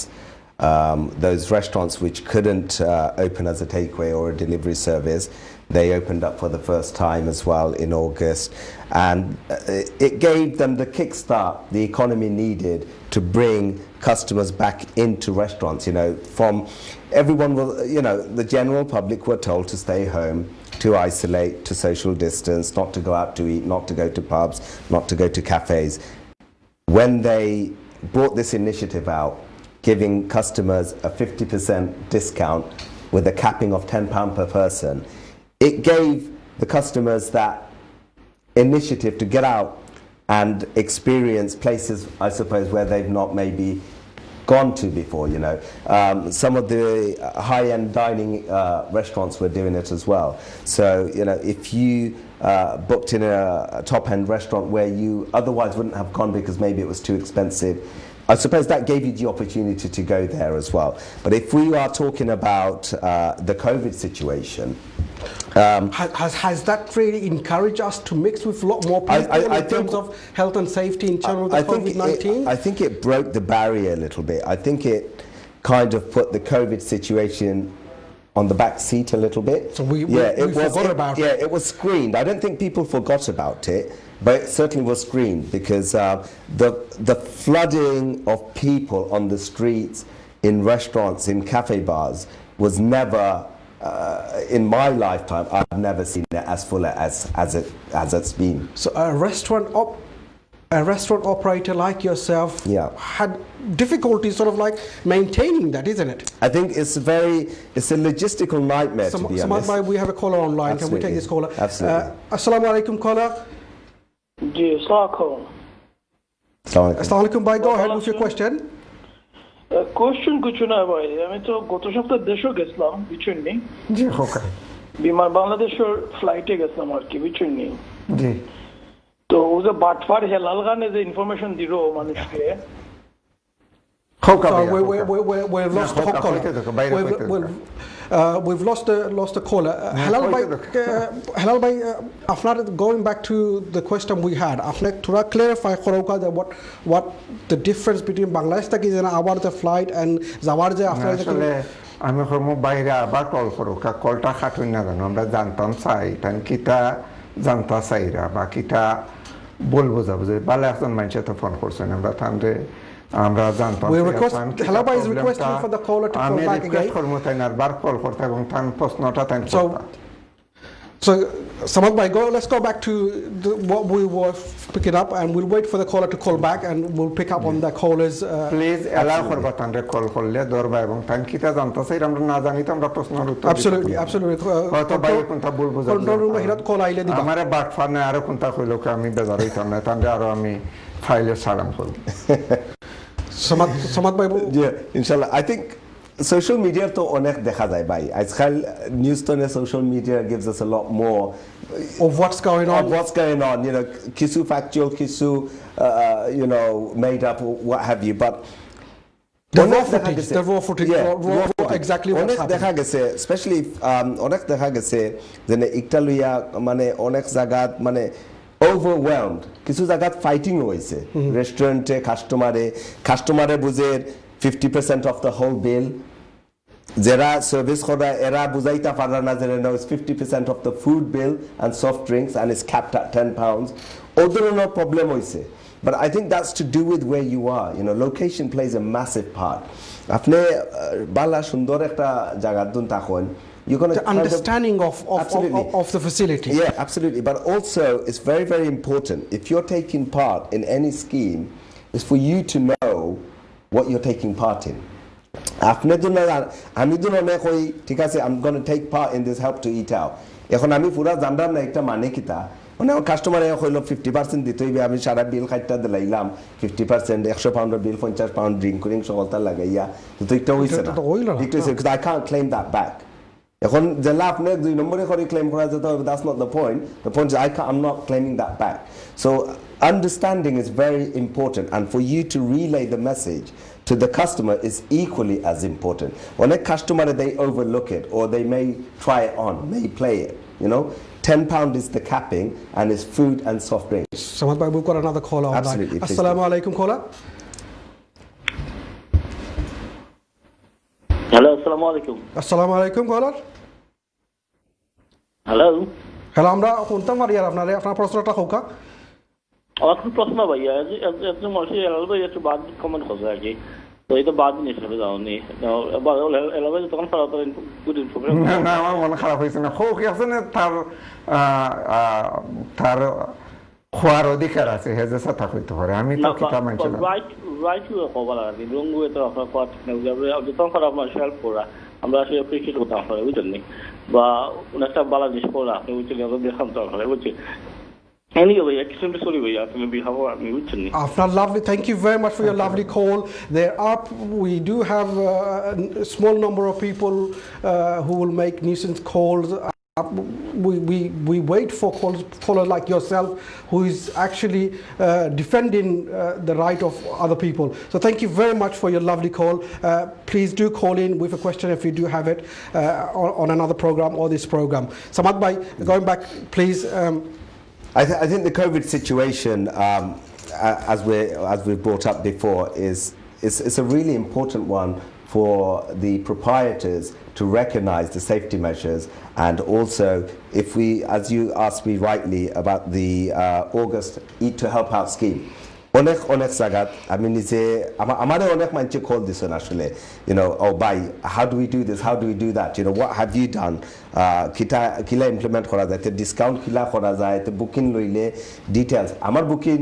Those restaurants which couldn't open as a takeaway or a delivery service, they opened up for the first time as well in August, and it gave them the kickstart the economy needed to bring customers back into restaurants. You know, from everyone will, you know, the general public were told to stay home, to isolate, to social distance, not to go out to eat, not to go to pubs, not to go to cafes. When they brought this initiative out, giving customers a 50% discount with a capping of £10 per person, it gave the customers that initiative to get out and experience places, I suppose, where they've not maybe gone to before, you know. Some of the high-end dining restaurants were doing it as well. So, you know, if you booked in a top-end restaurant where you otherwise wouldn't have gone because maybe it was too expensive, I suppose that gave you the opportunity to go there as well. But if we are talking about the COVID situation,
has that really encouraged us to mix with a lot more people in terms of health and safety in terms of the COVID-19?
I think it broke the barrier a little bit. I think it kind of put the COVID situation on the back seat a little bit.
So we forgot about it.
Yeah, it was screened. I don't think people forgot about it, but it certainly was screened because the flooding of people on the streets, in restaurants, in cafe bars, was never, in my lifetime, I've never seen it as full as it's been.
So a restaurant operator like yourself had difficulty sort of like maintaining that, isn't it?
I think it's a logistical nightmare, to be honest.
We have a caller online.
Absolutely.
Can we take this caller?
Absolutely.
Assalamu alaikum, caller.
जी अस्सलाम
Assalamu alaikum, bhai. Go ahead with your question.
Question কিছু না ভাই আমি তো গত সপ্তাহে দেশও গেছিলাম বুঝছেন নি
জি হোক
বিমান বাংলাদেশের ফ্লাইটে গেছিলাম আর কি বুঝছেন নি
জি
তো ও যে বাটফার হেলাল গানে যে ইনফরমেশন দিল মানুষকে
We've lost the caller. We've lost the caller. Halal bhai, after going back to the question we had, after to clarify that what the difference between Bangladesh is and our the flight and Zawar after the
আমি হরমো বাইরে আবার call করো কলটা খাটুন না জানো আমরা জানতাম চাই তান কিটা জানতা চাইরা বা কিটা বলবো যাবো যে ভালো একজন মানুষ তো ফোন করছেন আমরা থানরে আমরা জানতাম
Halal bhai is requesting for the caller to call back again.
করবো তাই না বার কল করতে এবং তান প্রশ্নটা তাই
So, Samad bhai, let's go back to what we were picking up, and we'll wait for the caller to call back, and we'll pick up on the callers.
Please allow করবা তানরে call করলে ধরবা এবং তান কিটা জানতা চাই আমরা না জানি তো আমরা প্রশ্নের উত্তর
Absolutely.
কত ভাই কোনটা বলবো
Control room হিরাত কল আইলে দিবা
আমারে বাট ফানে আরো কোনটা কইলো আমি বেজার হইতাম না তানরে আরো আমি ফাইলে সালাম করব
Samad bhai,
yeah, inshallah. I think social media to onek dekha jay bhai. Ajkal news to social media gives us a lot more
of what's going on.
You know, kisu factual, kisu you know, made up, what have you. But
The
অনেক
raw
দেখা
footage,
গেছে-
the raw footage,
Yeah,
raw
footage.
exactly what's
অনেক
happening.
দেখা গেছে specially অনেক দেখা গেছে যে ইকটা লইয়া মানে অনেক জায়গাত মানে overwhelmed কিছু জায়গাত ফাইটিং হয়েছে রেস্টুরেন্টে কাস্টমারে বুঝে 50% of the whole bill যারা সার্ভিস করে এরা বুঝাইতে পারে না যে no it's 50% of the food bill and soft drinks and it's capped at £10 ওদের no problem হইছে but I think that's to do with where you are location plays a massive part আপনি বালা সুন্দর একটা জায়গা দুন থাকুন you're going to
The understanding of the facility.
Yeah, absolutely. But also, it's very, very important. If you're taking part in any scheme, it's for you to know what you're taking part in. I'm going to take part in this help to eat out. এখন আমি পুরা জানলাম না একটা মানে কিতা মানে কাস্টমারে হইলো 50% দিতে হইবে আমি সারা বিল খাইটা দিলাম 50% 100 পাউন্ডের বিল 50 পাউন্ড ড্রিঙ্ক করিং সকলটা লাগাইয়া তো এটা হইছে না ঠিক আছে because I can't claim that back এখন যে লাভ নেই 2 নম্বরে করে ক্লেম করা যেতে হবে that's not the point is I'm not claiming that back so understanding is very important and for you to relay the message to the customer is equally as important when a customer they overlook it or they may try it on may play it £10 is the capping and it's food and soft drinks
Samad bhai, we've got another caller online.
Absolutely, please
Assalamu
do.
alaikum caller.
Hello আসসালামু আলাইকুম
Assalamu alaikum caller.
Hello
hello আমরা শুনতাম পারি আর আপনার প্রশ্নটা হোক
আমার খুব প্রশ্ন ভাইয়া একজন মানুষ এলাল ভাই একটু বাদ কমেন্ট করছে আর কি তো এটা বাদ জিনিস হবে যাওনি এলাল ভাই তখন ফলো করেন গুড ইনফরমেশন
না না আমার মন খারাপ হয়েছে না হোক আছে না তার খোয়ার অধিকার আছে হে যে সাথা হইতে পারে আমি তো কিতা মানছি না
রাইট ইউ কভার আর কি রং ওয়ে তো আপনার কথা ঠিক না যখন খারাপ আপনার হেল্প করা আমরা আসলে অ্যাপ্রিশিয়েট করতে পারি বুঝছেন নি বা একটা ভালো জিনিস করা আপনি বুঝছেন আমরা দেখাম তো আপনারা বুঝছেন Anyway, extremely sorry, we are going to be
After lovely, thank you very much for your lovely call. We do have a small number of people who will make nuisance calls. We wait for callers like yourself who is actually defending the right of other people. So thank you very much for your lovely call. Please do call in with a question if you do have it on another program or this program. Samad bhai, going back, please.
I think the COVID situation, as we brought up before, is a really important one for the proprietors to recognise the safety measures, and also, if we, as you asked me rightly about the August Eat to Help Out scheme. অনেক জায়গাত আমি নিজে আমারও অনেক মানুষে call দিছেন আসলে oh bhai how do we do this, how do we do that, what have you done, কিলা ইমপ্লিমেন্ট করা যায়, ডিসকাউন্ট কিলা করা যায়, বুকিং লইলে ডিটেইলস আমার booking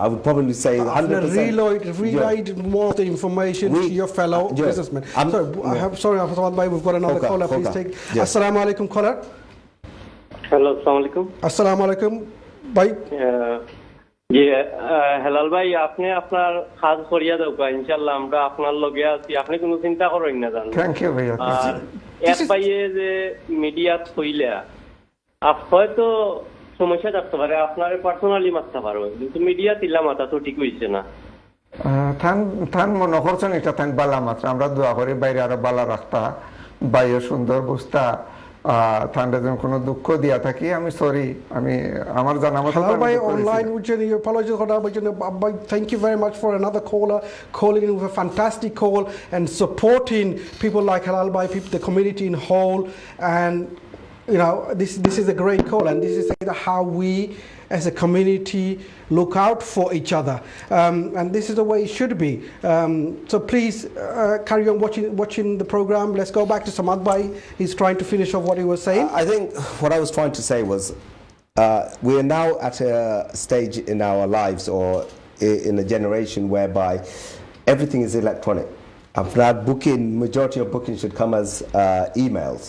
I would probably say 100%
relay more of the information to your fellow businessmen. Sorry, Samad bhai, we've got another caller. Please take. Yes. Assalamu alaikum caller.
Hello, assalamu alaikum.
Assalamu alaikum bhai.
জি হেলাল ভাই আপনি আপনার কাজ করিয়া দাও ইনশাআল্লাহ আমরা আপনার লগে আছি আপনি কোনো চিন্তা করেন না জানেন
থ্যাংক ইউ ভাইয়া
আর এক ভাইয়ে যে মিডিয়া কইলা হয়তো সমস্যা থাকতে পারে আপনার পার্সোনালি মারতে পারবে কিন্তু মিডিয়া তিল্লা মাথা তো ঠিক হইছে না
থান মনে করছেন এটা থান বালা মাত্র আমরা দোয়া করি বাইরে আরো বালা রাখতা বাইরে সুন্দর বুঝতা ঠান্ডা যেন কোনো দুঃখ দিয়া থাকি আমি সরি আমি আমার জানা মতো
Hello bhai, online you apologize thank you very much for another caller calling in with a fantastic call and supporting people like Halal bhai, the community in whole, and this is a great call, and this is how we as a community look out for each other, and this is the way it should be. So please carry on watching the program. Let's go back to Samad bhai. He's trying to finish off what he was saying.
I think what I was trying to say was we are now at a stage in our lives or in a generation whereby everything is electronic. After booking, majority of bookings should come as emails.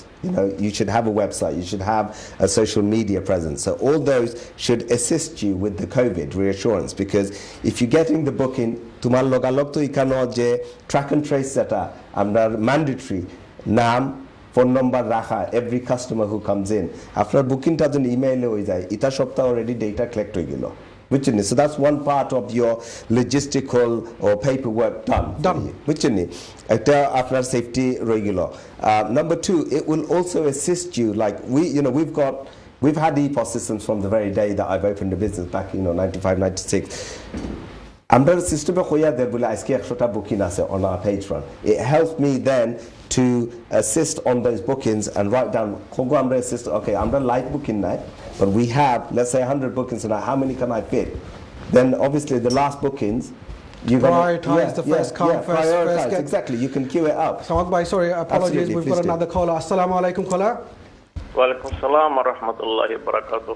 You should have a website, you should have a social media presence. So all those should assist you with the COVID reassurance, because if you're getting the booking, tumar logalog to ikano je track and trace seta amra mandatory naam phone number rakha every customer who comes in. After booking ta jon email hoi jay ita shopta already data collect hoye gelo. বুঝছেন? So that's one part of your logistical or paperwork done. বুঝছেন? এটা আপনার safety regular. Number two, it will also assist you, like we've had EPOS systems from the very day that I've opened the business back, 95, 96. Under the system of on our Patreon, it helps me then to assist on those bookings and write down, okay, I'm done live booking now, but we have, let's say 100 bookings tonight, how many can I fit? Then obviously the last bookings, you
prioritize the first come, first get.
Exactly, you can queue it up.
Samad bhai, sorry, apologies,
Absolutely,
we've got another caller. Assalamu alaikum caller.
Wa alaikum salam wa rahmatullahi wa barakatuh.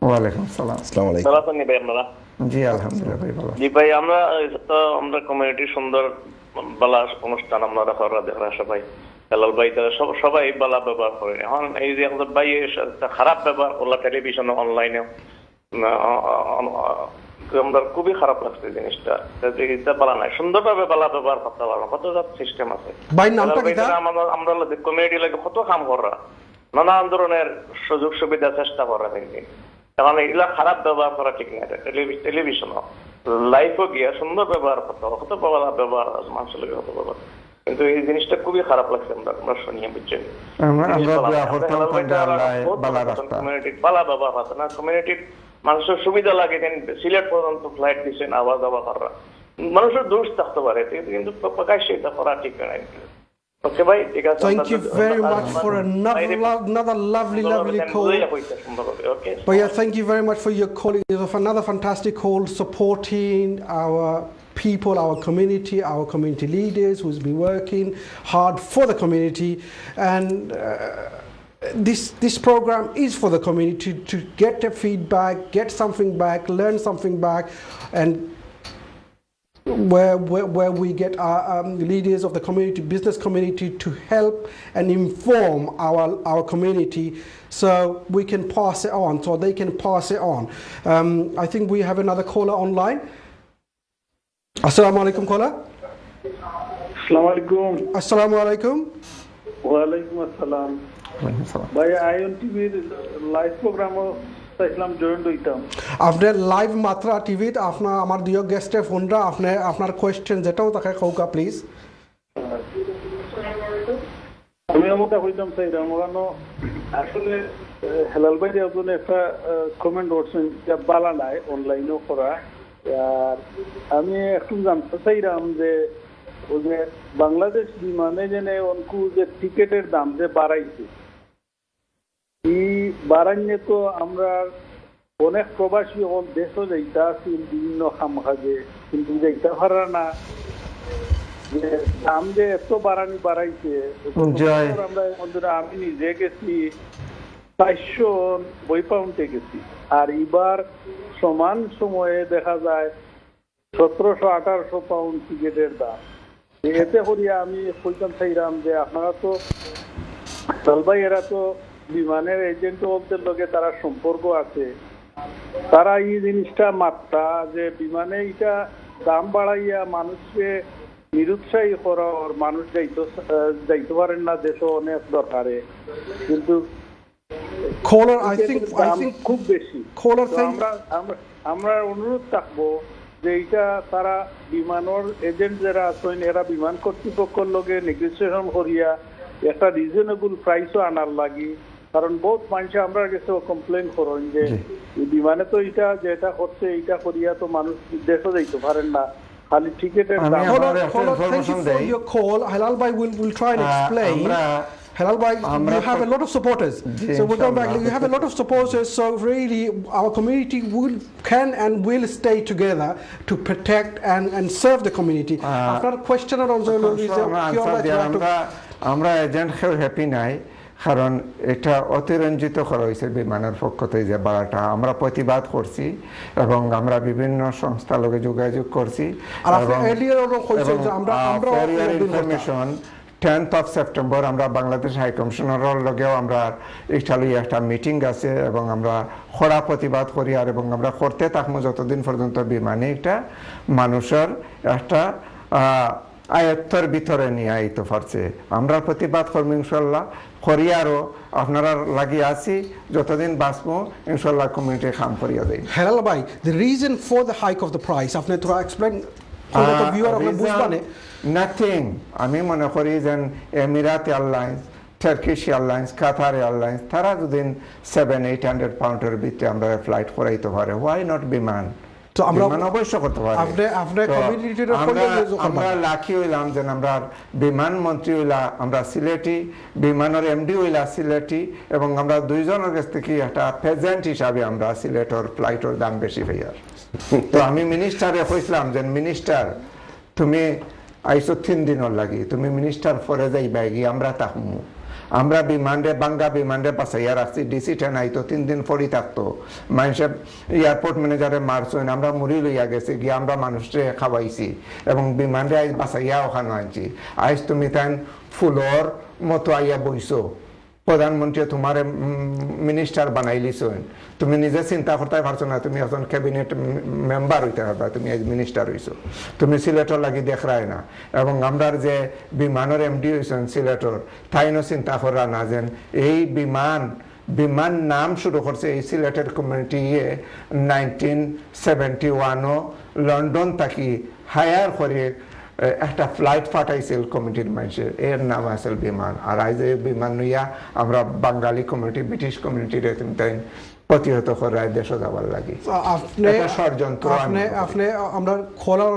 Wa alaikum salam.
Assalamu alaikum.
ভালো আছেন ভাই আপনারা?
জি আলহামদুলিল্লাহ ভাই ভালো।
জি ভাই, আমরা community সুন্দর বালা অনুষ্ঠান আমরা দেখা সবাই হেলাল ভাই তারা সবাই বালা ব্যবহার করে। এখন এই যে আমাদের ভাই খারাপ ব্যবহার করলা টেলিভিশনে অনলাইনে, আমরা খুবই খারাপ লাগছে জিনিসটা। এটা বলা নাই, সুন্দরভাবে বালা ব্যবহার করতে পারবো, কত সিস্টেম আছে
ভাই। নামটা কি?
আমরা কমিউনিটি লাগে কত কাম করা, নানান ধরনের সুযোগ সুবিধা চেষ্টা করা দেখি। এখন এগুলা খারাপ ব্যবহার করা ঠিক না। টেলিভিশন লাইফও গিয়া সুন্দর ব্যবহার করতে হবে, কত ব্যবহার মানুষের লোকের কত ব্যবহার, কিন্তু এই জিনিসটা খুবই খারাপ লাগছে আমরা শুনিয়ে, বুঝছেন? কমিউনিটির বালা ব্যবহার আছে না, কমিউনিটির মানুষের সুবিধা লাগে, সিলেট পর্যন্ত ফ্লাইট দিচ্ছেন আওয়া যাওয়া করা, মানুষের দোষ থাকতে পারে, কিন্তু প্রকাশ্যে এটা করা ঠিক নাই। Okay, bhai.
Thank you very much for another lovely call.
Okay.
But yeah, thank you very much for your call. It was another fantastic call supporting our people, our community leaders who's been working hard for the community, and this program is for the community to get the feedback, get something back, learn something back, and where we get our leaders of the community, business community, to help and inform our community so we can pass it on, so they can pass it on. I think we have another caller online. Assalamu alaikum caller.
Assalamu alaikum.
Assalamu alaikum.
Wa alaikum assalam. Bhai, iON TV live program Islam joint হইতাম
আপনার live মাত্রা টিভিত আপনার আমার দুই গেস্টের ফোনটা আপনার question যেটাও তাকে কৌকা প্লিজ।
আমি আমাকে হইতাম চাইলাম ওখানে আসলে হেলাল ভাই একজন একটা কমেন্ট করছেন যে বালা নাই অনলাইনেও করা। আর আমি একটু জানতে চাইলাম যে ওই যে বাংলাদেশ বিমানে জেনে অনকু যে টিকেটের দাম যে বাড়াইছে, এই বাড়াইলে তো আমরা অনেক প্রবাসী দেশও যাইতা আছি বিভিন্ন খামকাজে, কিন্তু যাইতে পারা না। দাম যে এত বাড়াইছে, আমরা আমি নিজে গেছি 490 পাউন্ডে গেছি, আর এবার সমান সময়ে দেখা যায় 1700-1800 পাউন্ড টিকেটের দাম। এতে করিয়া আমি কইতাম চাইলাম যে আপনারা তো ভাই, এরা তো বিমানের এজেন্টদের লগে তারা সম্পর্ক আছে, তারা এই জিনিসটা মাত্রা যে বিমানে এটা দাম বাড়াইয়া মানুষকে নিরুৎসাহী করার, মানুষ যাইতে পারেন না, দেশে অনেক দরকারে, কিন্তু খুব বেশি। আমরা অনুরোধ থাকবো যে এটা তারা বিমানের এজেন্ট যারা আছেন এরা বিমান কর্তৃপক্ষের লগে নেগোসিয়েশন করিয়া একটা রিজনেবল প্রাইসও আনার লাগি। কারণ বহুত মানুষ আমরা কাছে কমপ্লেন করেন যে বিমানে তো এটা যেটা করছে এটা করিয়া তো মানুষ দেশও যাইতে পারেন না, খালি টিকেটের দাম।
Thank you for your call. Halal bhai will try and explain. Halal bhai, you have a lot of supporters. So we'll come back. You have a lot of supporters. So really, our community can and will stay together to protect and serve the community. After a question
আমরা agent কেউ happy নাই, কারণ এটা অতিরঞ্জিত করা হয়েছে বিমানের পক্ষ থেকে যে ভাড়াটা। আমরা প্রতিবাদ করছি এবং আমরা বিভিন্ন সংস্থার লগে যোগাযোগ করছি। ইনফরমেশন 10th of September আমরা বাংলাদেশ হাই কমিশনারের লগেও আমরা একটা মিটিং আছে এবং আমরা খরা প্রতিবাদ করি, আর এবং আমরা করতে থাকবো যতদিন পর্যন্ত বিমানে একটা মানুষের একটা আয়ত্তর ভিতরে নিয়ে আইতে পারছে আমরা প্রতিবাদ করবো ইনশাল্লাহ করিয়ারও আপনারা লাগিয়ে আছি যতদিন বাঁচবো ইনশাল্লাহ কমিউনিটি কাম করিয়া দেয়
Helal bhai, the reason for the hike of the price, আপনি তো explain করলে তো viewer আপনি বুঝবানে।
নাথিং আমি মনে করি যে Emirates airlines Turkish airlines Qatar airlines তারা যদি 700-800 পাউন্ডের ভিতরে আমরা ফ্লাইট করাইতে পারে হোয়াই নট বিমান
তো আমরা
অবশ্য করতে পারি
আপনি কমিউনিটির
আমরা লাকি হইলাম যে আমরা বিমান মন্ত্রী হইলা আমরা সিলেটি বিমানের এমডি হইলা সিলেটি এবং আমরা দুইজনের কাছ থেকে একটা প্রেজেন্ট হিসাবে আমরা সিলেটর ফ্লাইটের দাম বেশি হইয়ার তো আমি মিনিস্টারে কইছিলাম যে মিনিস্টার তুমি আইসো 3 দিনের লাগি তুমি মিনিস্টার ফরে যাইবা গিয়ে আমরা তাকমু আমরা বিমানে বাঙ্গা বিমানে বাসাইয়া রাখছি ডিসি ট্রেন আইতো 3 দিন পরই থাকতো মানুষে এয়ারপোর্ট ম্যানেজারে মারছেন আমরা মুড়ি লইয়া গেছি গিয়ে আমরা মানুষকে খাওয়াইছি এবং বিমানে আইস বাসাইয়া ওখানে আনছি আইস তুমি তাই ফুলর মতো আইয়া বইছো প্রধানমন্ত্রী তোমার মিনিস্টার বানাইলিছেন তুমি নিজে চিন্তা করতে পারছো না তুমি এখন ক্যাবিনেট মেম্বার হইতে পারবা তুমি আজ মিনিস্টার হইছো তুমি সিলেটর লাগি দেখরাই না এবং আমরা যে বিমানের এমডি হইছেন সিলেটর তাইনও চিন্তা করা না যেন এই বিমান নাম শুরু করছে এই সিলেটের কমিউনিটি 1971 লন্ডন থাকি হায়ার করে একটা ফ্লাইট পাঠাইছিল কমিটির মানুষের এর নাম আসল বিমান আর আজ এই বিমান নইয়া আমরা বাঙালি কমিউনিটি ব্রিটিশ কমিউনিটির প্রতিহত করার দেশে যাবার লাগি ষড়যন্ত্র
আপনি আমরা খোলার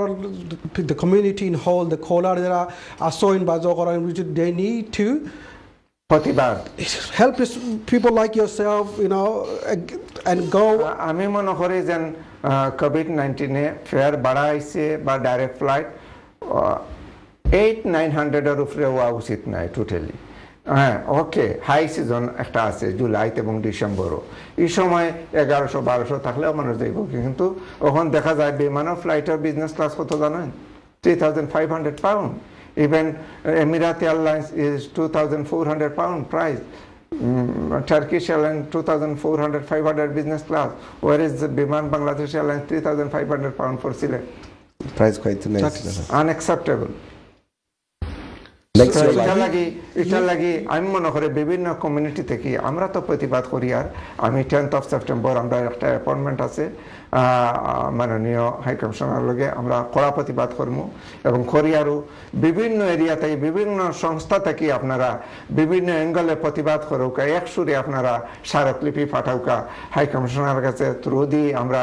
the community in whole the খোলার যারা আসইন বাজো করেন they need to
প্রতিবাদ
help people like yourself and go
আমি মনে করি যে কোভিড-19 এ ফেয়ার বাড়াইছে বা ডাইরেক্ট ফ্লাইট 800-900 এর উপরে হওয়া উচিত নাই টোটালি হ্যাঁ ওকে হাই সিজন একটা আছে জুলাই এবং ডিসেম্বরও এই সময় 1100-1200 থাকলেও মানুষ যাইব কিন্তু ওখানে দেখা যায় বিমানের ফ্লাইটের বিজনেস ক্লাস কত জানেন 3,500 pound even Emirates airlines is 2,400 pound price Turkish Airlines 2,400-500 business class whereas the Biman Bangladesh Airlines 3,500 pound for Sile
price quite nice
unacceptable এটা লাগি আমি মনে করি বিভিন্ন কমিউনিটি থেকে আমরা তো প্রতিবাদ করি আর আমি 10th of September আমরা একটা অ্যাপয়েন্টমেন্ট আছে মাননীয় হাই কমিশনার লগে আমরা কড়া প্রতিবাদ করব এবং কোরিয়ারও বিভিন্ন এরিয়াতে বিভিন্ন সংস্থা থেকে আপনারা বিভিন্ন অ্যাঙ্গেলে প্রতিবাদ করুক এক সুরে আপনারা স্মারকলিপি পাঠাউকা হাই কমিশনার কাছে থ্রু দি আমরা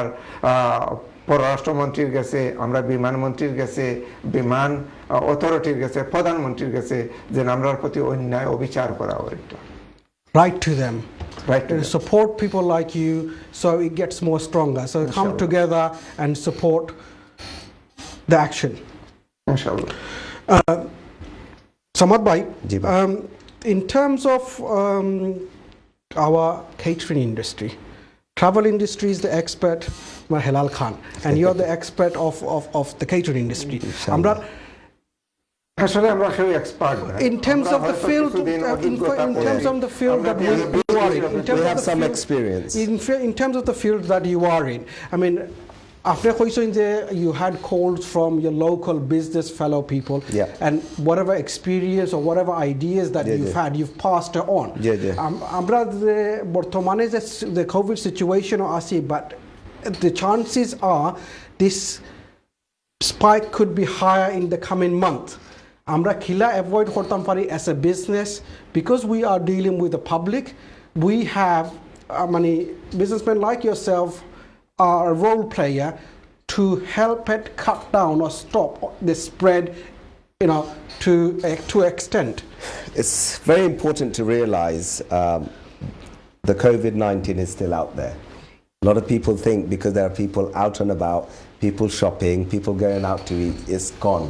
পররাষ্ট্রমন্ত্রীর কাছে আমরা বিমানমন্ত্রীর কাছে বিমান অথরিটির কাছে প্রধানমন্ত্রীর কাছে যে আমরার প্রতি অন্যায় অবিচার করা হয়
write to them and support people like you so it gets more stronger so come together and support the action
inshallah
Samad bhai in terms of our catering industry travel industry is the expert Hilal Khan and you're the expert of the catering industry in terms of the field that you are in
we have some experience
in terms of the field that you are in I mean after you had calls from your local business fellow people and whatever experience or whatever ideas that you've had you've passed on আমরা বর্তমানে the COVID situation আছে but the chances are this spike could be higher in the coming month আমরা খিলা avoid করতাম পারি as a business because we are dealing with the public we have many businessmen like yourself are a role player to help it cut down or stop the spread to extent
it's very important to realize the COVID-19 is still out there a lot of people think because there are people out and about people shopping people going out to eat it's gone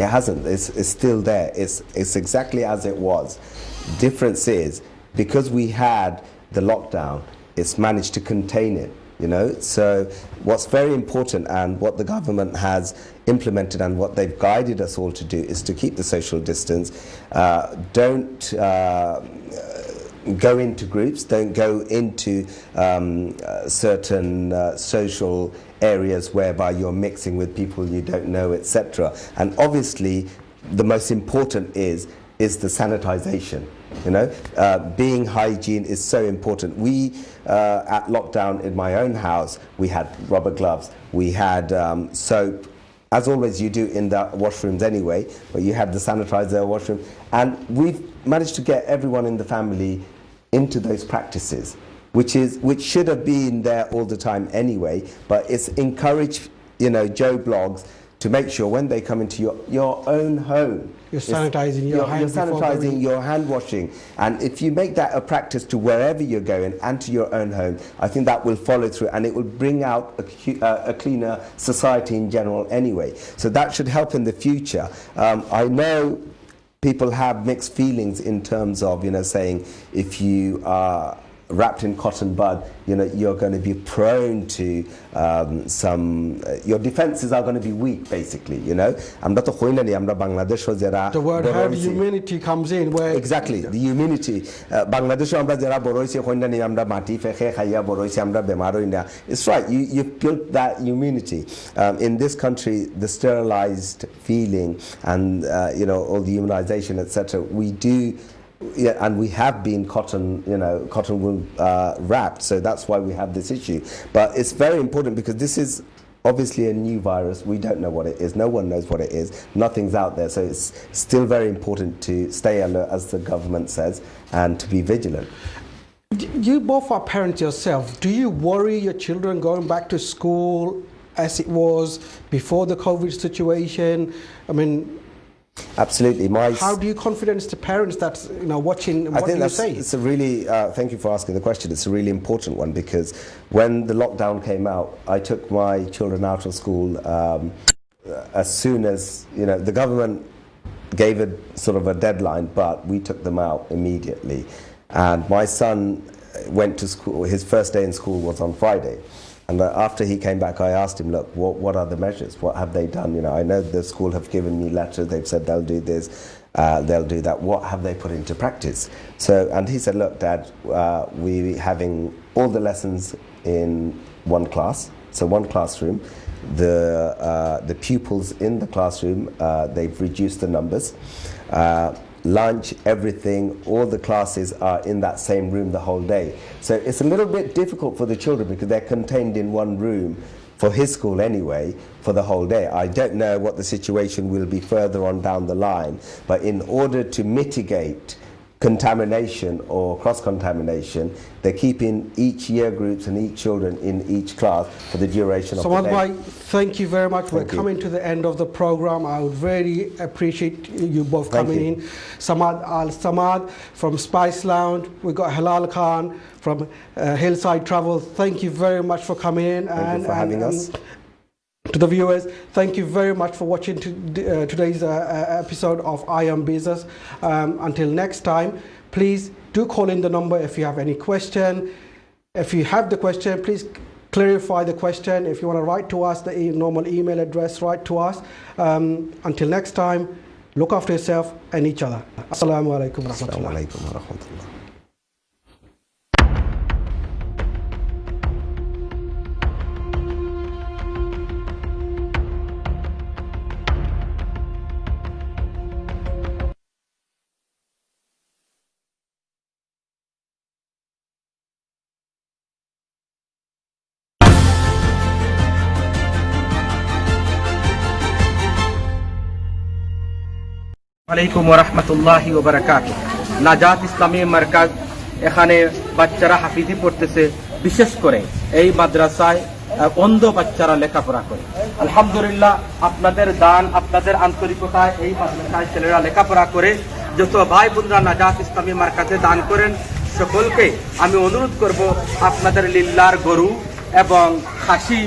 it hasn't it's still there it's exactly as it was difference is because we had the lockdown it's managed to contain it so what's very important and what the government has implemented and what they've guided us all to do is to keep the social distance don't go into groups don't go into certain social areas whereby you're mixing with people you don't know etc and obviously the most important is the sanitization. You know, being hygiene is so important. We, at lockdown in my own house, we had rubber gloves, we had soap, as always you do in the washrooms anyway, but you had the sanitizer washroom, and we've managed to get everyone in the family into those practices, which should have been there all the time anyway, but it's encouraged, you know, Joe Blogs to make sure when they come into your own home,
you're sanitizing your hands,
you're sanitizing your hand washing, and if you make that a practice to wherever you're going and to your own home, I think that will follow through, and it will bring out a cleaner society in general anyway. So that should help in the future. I know people have mixed feelings in terms of, you know, saying if you are wrapped in cotton bud, you know, you're going to be prone to your defenses are going to be weak, basically, you know.
The word herd immunity comes in where
exactly the immunity. It's right, you've built that immunity. In this country, the sterilized feeling and you know, all the immunization, etc., we do. Yeah, and we have been cotton wool wrapped, so that's why we have this issue. But it's very important because this is obviously a new virus. We don't know what it is. No one knows what it is. Nothing's out there, so it's still very important to stay alert, as the government says, and to be vigilant.
You both are parents yourself. Do you worry your children going back to school as it was before the COVID situation? I mean,
absolutely.
How do you confidence the parents that's, you know, watching what you say?
It's a really, thank you for asking the question. It's a really important one because when the lockdown came out, I took my children out of school as soon as, you know, the government gave a sort of a deadline, but we took them out immediately. And my son went to school, his first day in school was on Friday. And after he came back, I asked him, look, what are the measures? What have they done? You know, I know the school have given me letters. They've said they'll do this, they'll do that. What have they put into practice? So, and he said, look, Dad, we're having all the lessons in one class, so one classroom. The pupils in the classroom, they've reduced the numbers. Lunch, everything, all the classes are in that same room the whole day. So it's a little bit difficult for the children because they're contained in one room, for his school anyway, for the whole day. I don't know what the situation will be further on down the line, but in order to mitigate contamination or cross-contamination, they're keeping each year groups and each children in each class for the duration of the day.
Samad, thank you very much. We're coming to the end of the program. I would really appreciate you both coming in. Samad Al-Samad from Spice Lounge. We've got Halal Khan from Hillside Travel. Thank you very much for coming in.
Thank you for having us.
To the viewers, thank you very much for watching today's episode of iON Business. Until next time, please do call in the number if you have any question. If you have the question, please clarify the question. If you want to write to us, the normal email address, write to us. Until next time, look after yourself and each other. Assalamu alaikum wa rahmatullah.
আলাইকুম ওয়া রাহমাতুল্লাহি ওয়া বারাকাতুহু। নাজাত ইসলামী মার্কাজ, এখানে বাচ্চারা হাফিজি পড়তেছে, বিশেষ করে এই মাদ্রাসায় অন্ধ বাচ্চারা লেখাপড়া করে। আলহামদুলিল্লাহ, আপনাদের দান, আপনাদের আন্তরিকতায় এই মাদ্রাসায় ছেলেরা লেখাপড়া করে। যত ভাই বোনরা নাজাত ইসলামী মার্কাজে দান করেন, সকলকে আমি অনুরোধ করব আপনাদের লিল্লার গরু এবং খাসি